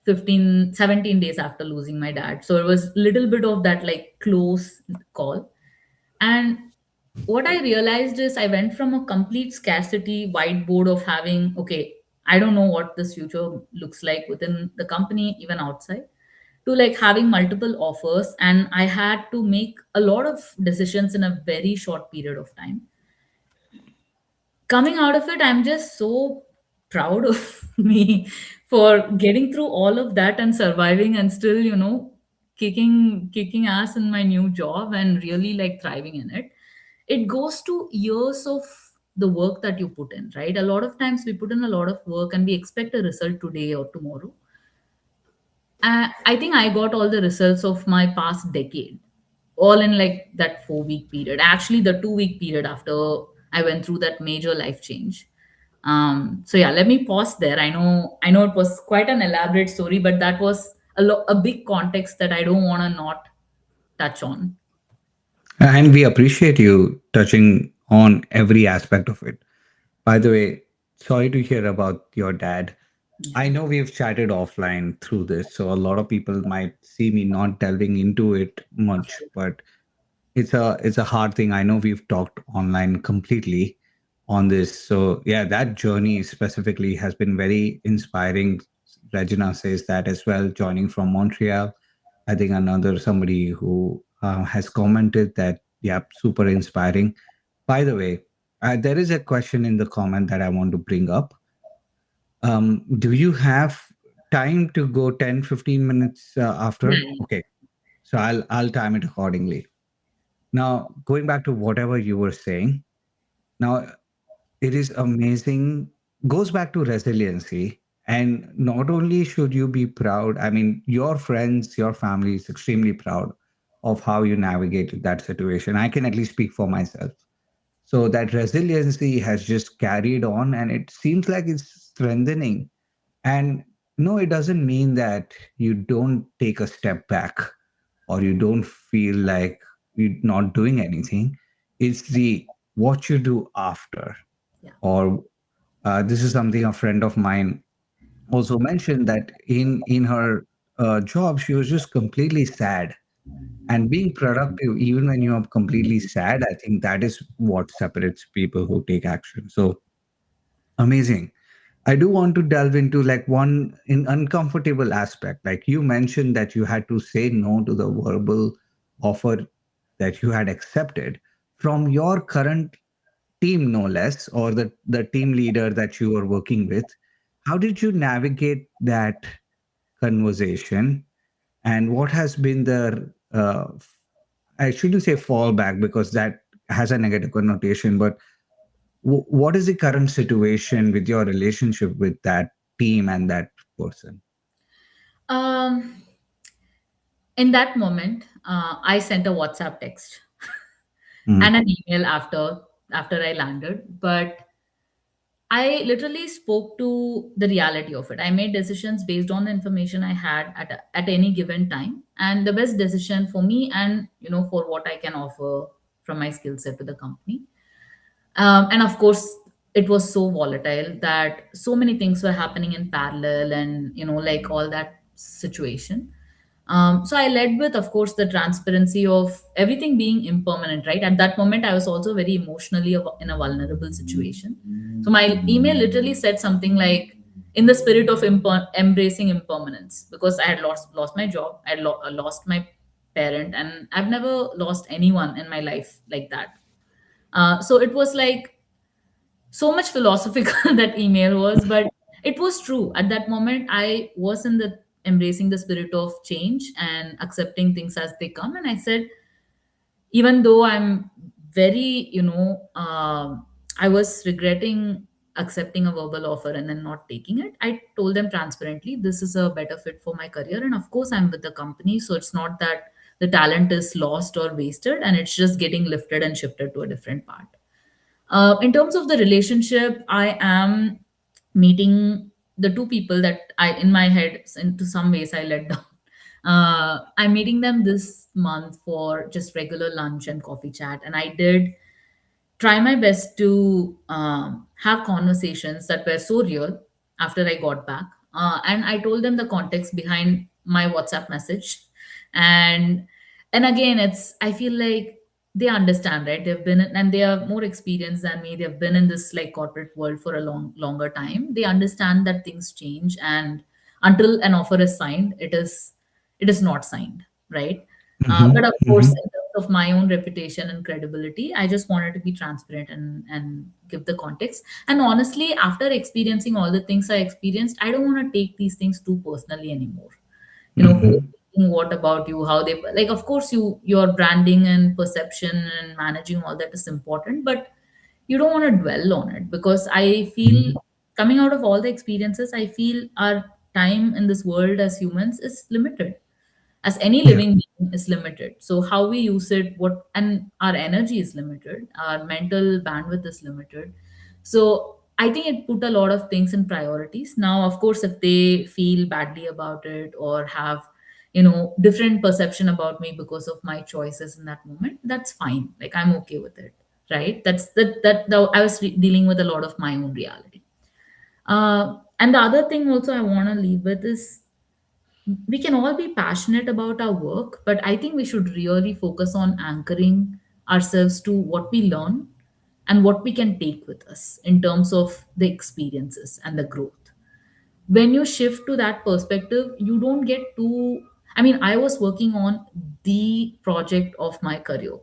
17 days after losing my dad. So it was little bit of that like close call. And what I realized is I went from a complete scarcity whiteboard of having, okay, I don't know what this future looks like within the company, even outside, to like having multiple offers. And I had to make a lot of decisions in a very short period of time. Coming out of it, I'm just so proud of me for getting through all of that and surviving and still, kicking ass in my new job and really like thriving in it. It goes to years of the work that you put in, right? A lot of times we put in a lot of work and we expect a result today or tomorrow. I think I got all the results of my past decade, all in like that 4 week period. Actually, the 2 week period after I went through that major life change. So yeah, let me pause there. I know it was quite an elaborate story, but that was a big context that I don't want to not touch on. And we appreciate you touching on every aspect of it. By the way, sorry to hear about your dad. I Yeah. know we've chatted offline through this, so a lot of people might see me not delving into it much, but it's a hard thing. I know we've talked online completely on this. So yeah, that journey specifically has been very inspiring. Regina says that as well, joining from Montreal. I think another somebody who has commented that, yeah, super inspiring. By the way, there is a question in the comment that I want to bring up. Do you have time to go 10, 15 minutes after? Yeah. Okay, so I'll time it accordingly. Now, going back to whatever you were saying, now it is amazing, goes back to resiliency. And not only should you be proud, I mean, your friends, your family is extremely proud of how you navigated that situation. I can at least speak for myself. So that resiliency has just carried on and it seems like it's strengthening. And no, it doesn't mean that you don't take a step back or you don't feel like you're not doing anything. It's the what you do after. Yeah. Or this is something a friend of mine also mentioned that in her job she was just completely sad, and being productive even when you are completely sad, I think that is what separates people who take action. So amazing. I do want to delve into like one in uncomfortable aspect. Like you mentioned that you had to say no to the verbal offer that you had accepted from your current team, no less, or the team leader that you were working with. How did you navigate that conversation? And what has been the, I shouldn't say fallback because that has a negative connotation, but what is the current situation with your relationship with that team and that person? Um, in that moment, I sent a WhatsApp text and Mhm. an email after I landed, but I literally spoke to the reality of it. I made decisions based on the information I had at any given time, and the best decision for me and for what I can offer from my skill set to the company. And of course, it was so volatile that so many things were happening in parallel, and like all that situation. So I led with, of course, the transparency of everything being impermanent, right? At that moment, I was also very emotionally in a vulnerable situation. So my email literally said something like, in the spirit of embracing impermanence, because I had lost my job, I had lost my parent, and I've never lost anyone in my life like that. So it was like so much philosophical that email was, but it was true. At that moment, I was in the embracing the spirit of change and accepting things as they come. And I said, even though I'm very, I was regretting accepting a verbal offer and then not taking it. I told them transparently, this is a better fit for my career. And of course, I'm with the company. So it's not that the talent is lost or wasted, and it's just getting lifted and shifted to a different part. In terms of the relationship, I am meeting the two people that I, in my head, into some ways I let down. I'm meeting them this month for just regular lunch and coffee chat, and I did try my best to have conversations that were so real after I got back. And I told them the context behind my WhatsApp message. And again, it's, I feel like they understand, right? They've been, and they are more experienced than me. They've been in this like corporate world for a longer time. They understand that things change, and until an offer is signed, it is not signed, right? But of Hmm. course, Hmm. in terms of my own reputation and credibility, I just wanted to be transparent and give the context. And honestly, after experiencing all the things I experienced, I don't want to take these things too personally anymore. Who is Hmm. thinking what about you, how they, like, of course, your branding and perception and managing all that is important, but you don't want to dwell on it, because I feel, coming out of all the experiences, I feel our time in this world as humans is limited, as any Yeah. living being is limited. So how we use it, what, and our energy is limited, our mental bandwidth is limited. So I think it put a lot of things in priorities. Now, of course, if they feel badly about it or have, different perception about me because of my choices in that moment, that's fine. Like, I'm okay with it, right? That I was dealing with a lot of my own reality. And the other thing also I want to leave with is, we can all be passionate about our work, but I think we should really focus on anchoring ourselves to what we learn and what we can take with us in terms of the experiences and the growth. When you shift to that perspective, you don't get too, I mean, I was working on the project of my career.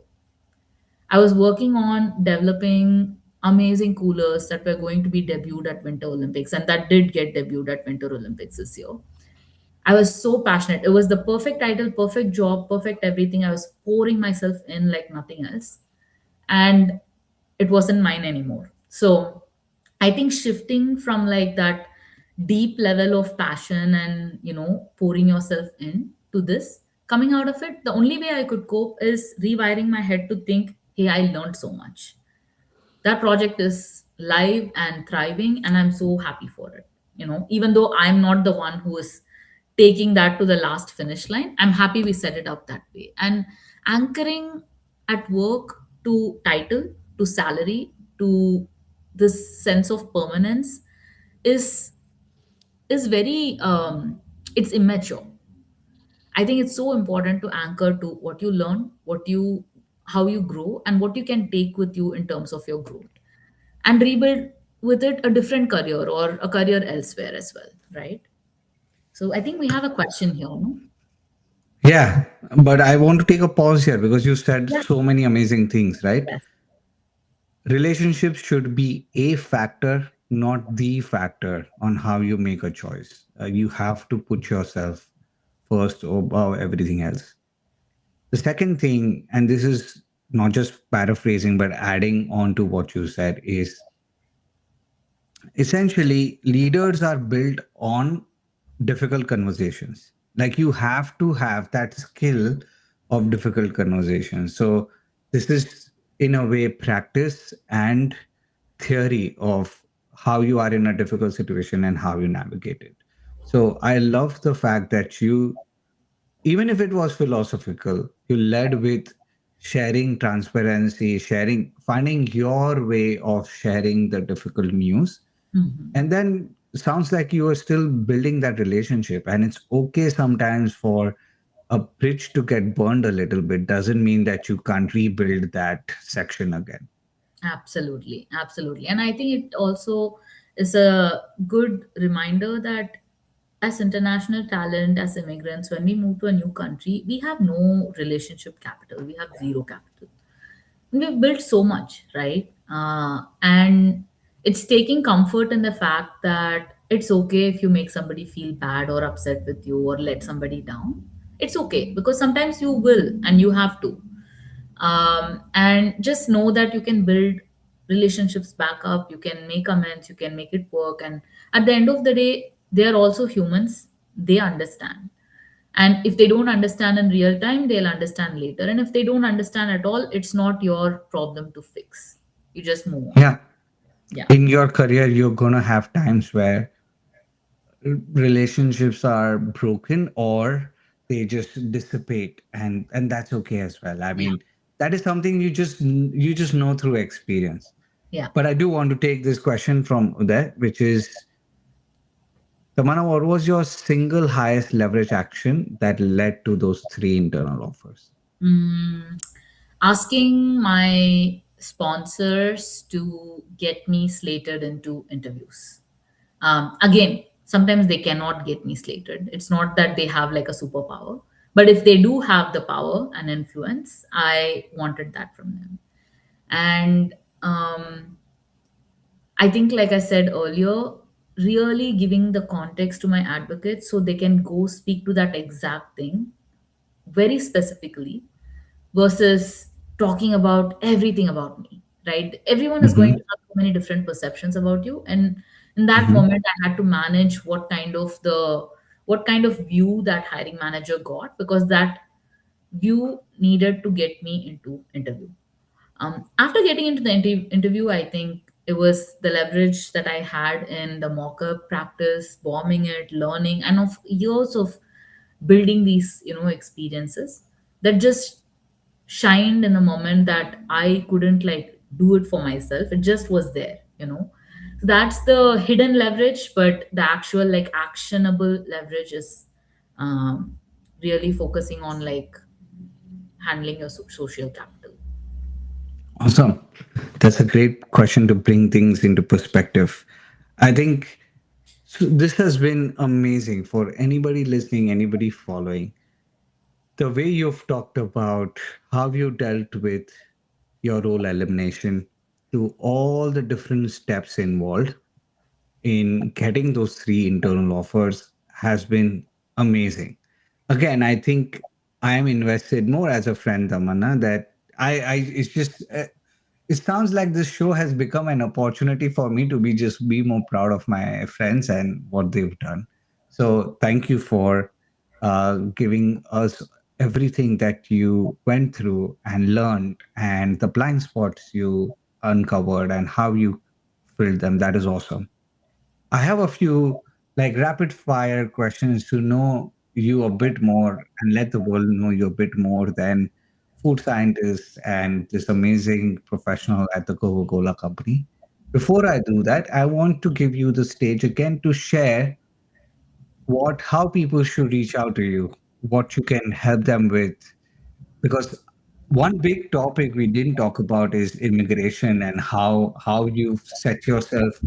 I was working on developing amazing coolers that were going to be debuted at Winter Olympics, and that did get debuted at Winter Olympics this year. I was so passionate. It was the perfect title, perfect job, perfect everything. I was pouring myself in like nothing else. And it wasn't mine anymore. So I think shifting from like that deep level of passion and, pouring yourself in to this, coming out of it, the only way I could cope is rewiring my head to think, hey, I learned so much. That project is live and thriving, and I'm so happy for it. Even though I'm not the one who is taking that to the last finish line, I'm happy we set it up that way. And anchoring at work to title, to salary, to this sense of permanence is very, it's immature. I think it's so important to anchor to what you learn, how you grow, and what you can take with you in terms of your growth, and rebuild with it a different career or a career elsewhere as well, right? So I think we have a question here, no? Yeah, but I want to take a pause here because you said Yeah. so many amazing things, right? Yes. Relationships should be a factor, not the factor on how you make a choice. You have to put yourself first above everything else. The second thing, and this is not just paraphrasing, but adding on to what you said, is essentially leaders are built on difficult conversations. Like you have to have that skill of difficult conversations. So this is in a way practice and theory of how you are in a difficult situation and how you navigate it. So I love the fact that you, even if it was philosophical, you led with sharing transparency, sharing, finding your way of sharing the difficult news. Mhm. And then sounds like you are still building that relationship. And it's okay sometimes for a bridge to get burned a little bit, doesn't mean that you can't rebuild that section again. Absolutely, absolutely. And I think it also is a good reminder that as international talent, as immigrants, when we move to a new country, we have no relationship capital. We have zero capital. We've built so much, right? And it's taking comfort in the fact that it's okay if you make somebody feel bad or upset with you or let somebody down. It's okay, because sometimes you will and you have to. And just know that you can build relationships back up, you can make amends, you can make it work. And at the end of the day, they're also humans, they understand. And if they don't understand in real time, they'll understand later. And if they don't understand at all, it's not your problem to fix. You just move on. Yeah. Yeah. In your career, you're going to have times where relationships are broken or they just dissipate, and that's okay as well. I Yeah. mean, that is something you just know through experience. Yeah. But I do want to take this question from Uday, which is, Tamana, what was your single highest leverage action that led to those three internal offers? Mm, asking my sponsors to get me slated into interviews. Again, sometimes they cannot get me slated. It's not that they have like a superpower, but if they do have the power and influence, I wanted that from them. And I think, like I said earlier, really giving the context to my advocates so they can go speak to that exact thing very specifically versus talking about everything about me, right? Everyone is going to Hmm. have so many different perceptions about you. And in that Hmm. moment, I had to manage what kind of view that hiring manager got, because that view needed to get me into interview. After getting into the interview, I think it was the leverage that I had in the mock-up practice, bombing it, learning, and of years of building these, experiences that just shined in a moment that I couldn't like do it for myself. It just was there. So that's the hidden leverage, but the actual like actionable leverage is um, really focusing on like handling your social capital. Awesome. That's a great question to bring things into perspective. I think so this has been amazing for anybody listening, anybody following. The way you've talked about how you dealt with your role elimination, to all the different steps involved in getting those three internal offers has been amazing. Again, I think I am invested more as a friend, Tamanna, that I it's just it sounds like this show has become an opportunity for me to be more proud of my friends and what they've done. So thank you for giving us everything that you went through and learned, and the blind spots you uncovered and how you filled them. That is awesome. I have a few like rapid fire questions to know you a bit more and let the world know you a bit more than food scientist and this amazing professional at the Coca-Cola company. Before I do that, I want to give you the stage again to share how people should reach out to you, what you can help them with, because one big topic we didn't talk about is immigration and how you've set yourself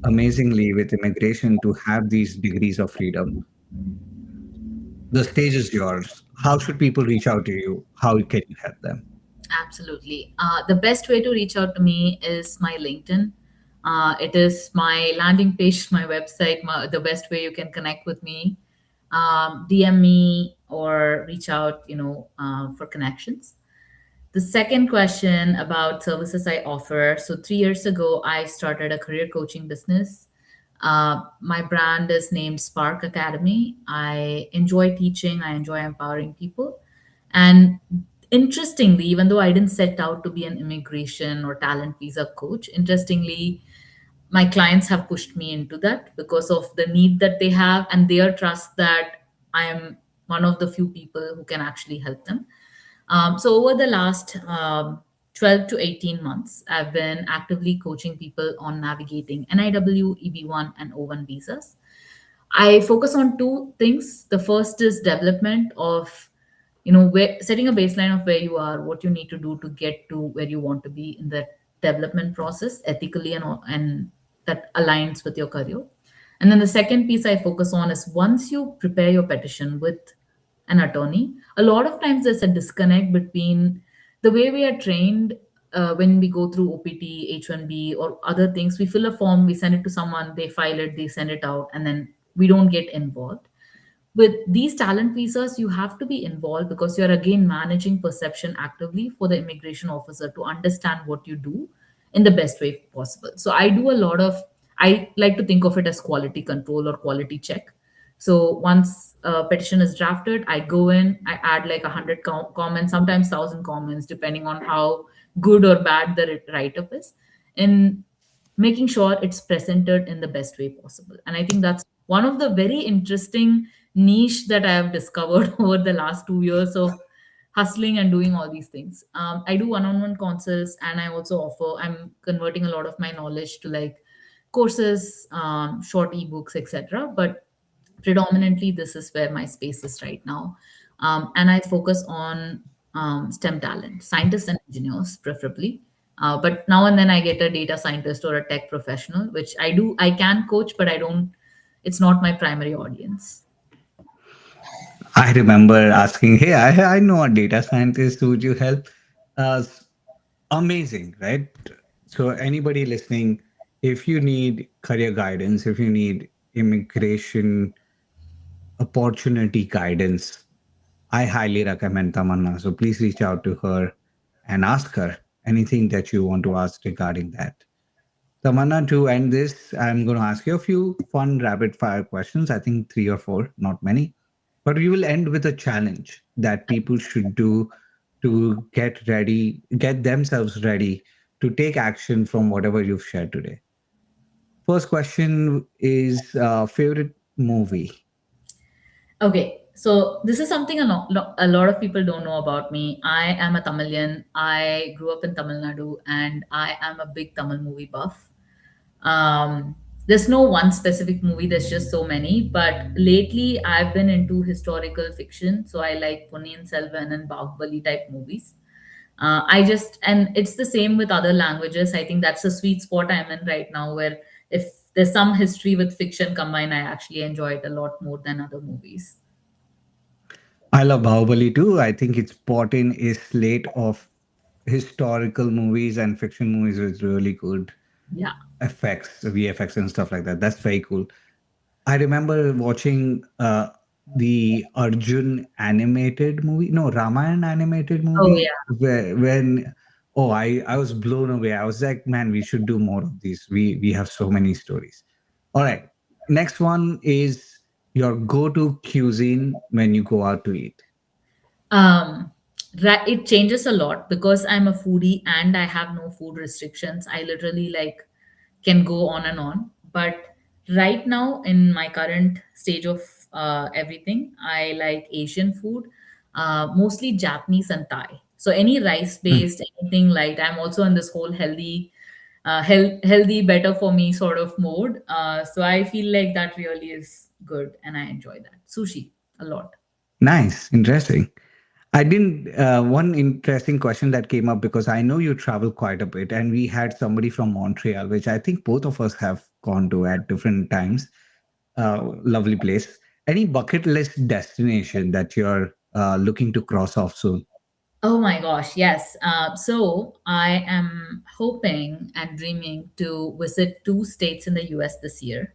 amazingly with immigration to have these degrees of freedom. The stage is yours. How should people reach out to you? How can you help them? Absolutely. The best way to reach out to me is my LinkedIn. It is my landing page, my website, the best way you can connect with me. DM me or reach out, for connections. The second question about services I offer. So, 3 years ago, I started a career coaching business. My brand is named Spark Academy. I enjoy teaching, I enjoy empowering people. And interestingly, even though I didn't set out to be an immigration or talent visa coach, interestingly, my clients have pushed me into that because of the need that they have and their trust that I am one of the few people who can actually help them. So over the last 12 to 18 months, I've been actively coaching people on navigating NIW, EB1, and O1 visas. I focus on two things. The first is development of, setting a baseline of where you are, what you need to do to get to where you want to be in that development process, ethically and that aligns with your career. And then the second piece I focus on is once you prepare your petition with an attorney, a lot of times there's a disconnect between the way we are trained when we go through OPT, H1B, or other things. We fill a form, we send it to someone, they file it, they send it out, and then we don't get involved. With these talent visas, you have to be involved because you're again managing perception actively for the immigration officer to understand what you do in the best way possible. So I do a lot of, I like to think of it as quality control or quality check. So once a petition is drafted, I go in, I add like 100 comments, sometimes 1,000 comments, depending on how good or bad the write up is. And making sure it's presented in the best way possible. And I think that's one of the very interesting niche that I have discovered over the last 2 years of hustling and doing all these things. I do one-on-one consults, and I also offer, I'm converting a lot of my knowledge to like courses, short ebooks, etc. But predominantly, this is where my space is right now. And I focus on STEM talent, scientists and engineers, preferably. But now and then I get a data scientist or a tech professional, which I do. I can coach, but I don't. It's not my primary audience. I remember asking, "Hey, I know a data scientist. Would you help?" S- Amazing, right? So, anybody listening, if you need career guidance, if you need immigration opportunity guidance, I highly recommend Tamanna. So, please reach out to her and ask her anything that you want to ask regarding that. Tamanna, to end this, I'm going to ask you a few fun rapid fire questions. I think three or four, not many. But we will end with a challenge that people should do to get ready, get themselves ready to take action from whatever you've shared today. First question is favorite movie. Okay, so this is something a lot of people don't know about me. I am a Tamilian. I grew up in Tamil Nadu, and I am a big Tamil movie buff. There's no one specific movie, there's just so many. But lately, I've been into historical fiction. So I like Ponniyin Selvan and Bahubali type movies. And it's the same with other languages. I think that's a sweet spot I'm in right now, where if there's some history with fiction combined, I actually enjoy it a lot more than other movies. I love Bahubali too. I think it's brought in a slate of historical movies and fiction movies with really good Yeah. effects, VFX and stuff like that. That's very cool. I remember watching the Arjun animated movie, no, Ramayana animated Oh, movie, yeah. where when oh, I was blown away. I was like, man, we should do more of these. We have so many stories. All right, next one is your go-to cuisine when you go out to eat. Um, it changes a lot because I'm a foodie and I have no food restrictions. I literally like can go on and on. But right now, in my current stage of everything, I like Asian food, mostly Japanese and Thai. So any rice Hmm. based, anything light. I'm also in this whole healthy, better for me sort of mode. So I feel like that really is good, and I enjoy that. Sushi a lot. Nice, interesting. I didn't. One interesting question that came up because I know you travel quite a bit, and we had somebody from Montreal, which I think both of us have gone to at different times. Lovely place. Any bucket list destination that you're looking to cross off soon? Oh my gosh, yes. So I am hoping and dreaming to visit two states in the US this year,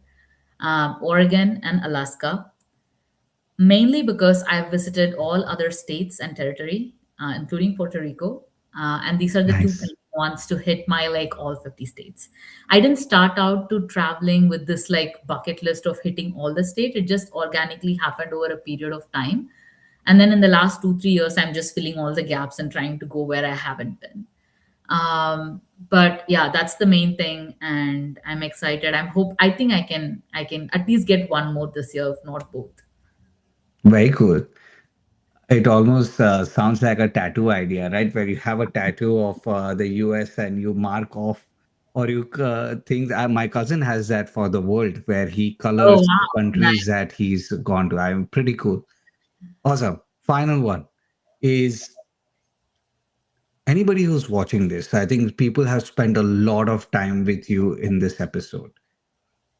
Oregon and Alaska, mainly because I've visited all other states and territory, including Puerto Rico. And these are the two Nice. things I want to hit my like all 50 states. I didn't start out to traveling with this like bucket list of hitting all the states. It just organically happened over a period of time. And then in the last 2 3 years, I'm just filling all the gaps and trying to go where I haven't been. But yeah, that's the main thing, and I'm excited. I think I can at least get one more this year, if not both. Very cool. It almost sounds like a tattoo idea, right? Where you have a tattoo of the US and you mark off, or you things. My cousin has that for the world, where he Oh colors the wow, countries nice. that he's gone to. I'm pretty cool. Awesome. Final one is anybody who's watching this. I think people have spent a lot of time with you in this episode.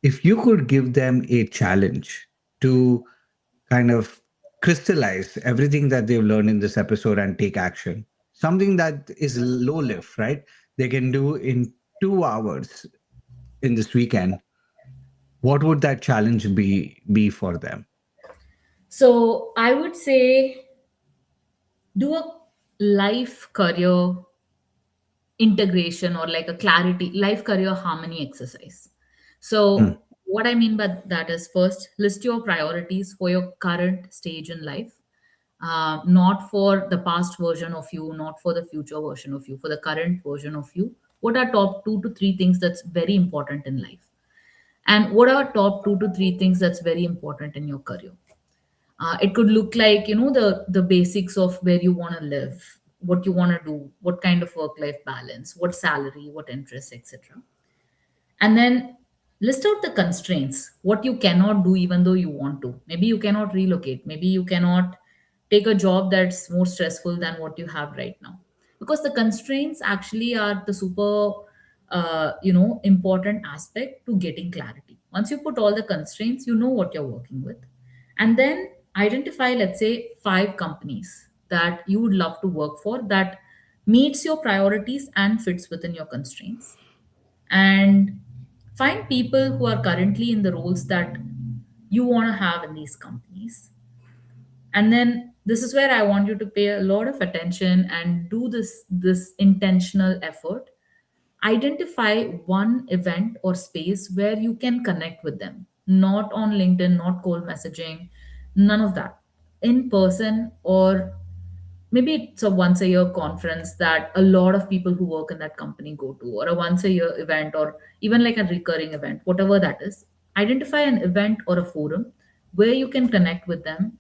If you could give them a challenge to kind of crystallize everything that they've learned in this episode and take action, something that is low lift, right? They can do in 2 hours in this weekend. What would that challenge be for them? So I would say do a life career integration, or like a clarity life career harmony exercise. Hmm. So what I mean by that is, first list your priorities for your current stage in life, not for the past version of you, not for the future version of you, for the current version of you. What are top 2 to 3 things that's very important in life? And what are top 2 to 3 things that's very important in your career? It could look like, the basics of where you want to live, what you want to do, what kind of work life balance, what salary, what interests, etc. And then list out the constraints, what you cannot do even though you want to. Maybe you cannot relocate, maybe you cannot take a job that's more stressful than what you have right now, because the constraints actually are the super important aspect to getting clarity. Once you put all the constraints, you know what you're working with. And then identify, let's say, 5 companies that you would love to work for, that meets your priorities and fits within your constraints. And find people who are currently in the roles that you want to have in these companies. And then this is where I want you to pay a lot of attention and do this intentional effort. Identify one event or space where you can connect with them, not on LinkedIn, not cold messaging, none of that. In person, or maybe it's a once a year conference that a lot of people who work in that company go to, or a once a year event, or even like a recurring event, whatever that is. Identify an event or a forum where you can connect with them.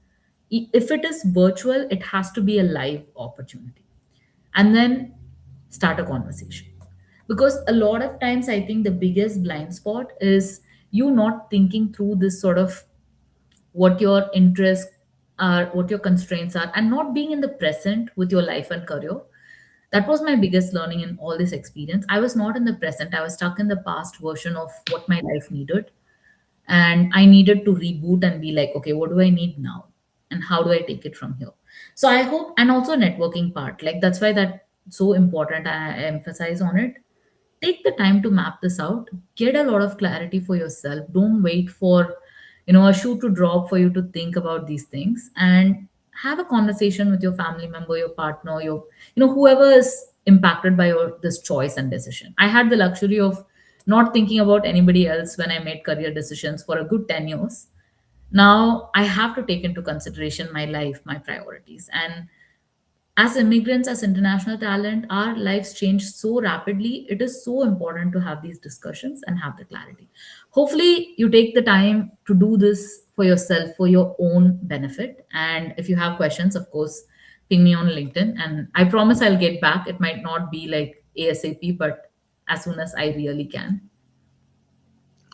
If it is virtual, it has to be a live opportunity. And then start a conversation, because a lot of times I think the biggest blind spot is you not thinking through this sort of what your interests are, what your constraints are, and not being in the present with your life and career. That was my biggest learning in all this experience. I was not in the present, I was stuck in the past version of what my life needed. And I needed to reboot and be like, okay, what do I need now? And how do I take it from here? So I hope, and also networking part, like that's why that so important. I emphasize on it. Take the time to map this out, get a lot of clarity for yourself. Don't wait for a shoe to drop for you to think about these things, and have a conversation with your family member, your partner, your whoever is impacted by your this choice and decision. I had the luxury of not thinking about anybody else when I made career decisions for a good 10 years. Now I have to take into consideration my life, my priorities. And as immigrants, as international talent, our lives change so rapidly. It is so important to have these discussions and have the clarity. Hopefully, you take the time to do this for yourself, for your own benefit. And if you have questions, of course, ping me on LinkedIn. And I promise I'll get back. It might not be like ASAP, but as soon as I really can.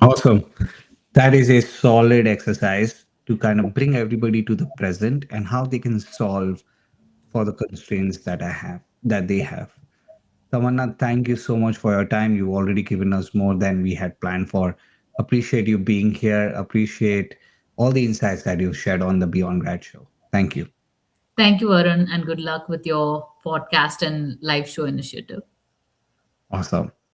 Awesome. That is a solid exercise to kind of bring everybody to the present and how they can solve for the constraints that they have. Tamanna, thank you so much for your time. You've already given us more than we had planned for. Appreciate you being here. Appreciate all the insights that you've shared on the Beyond Grad Show. Thank you. Thank you, Varun, and good luck with your podcast and live show initiative. Awesome.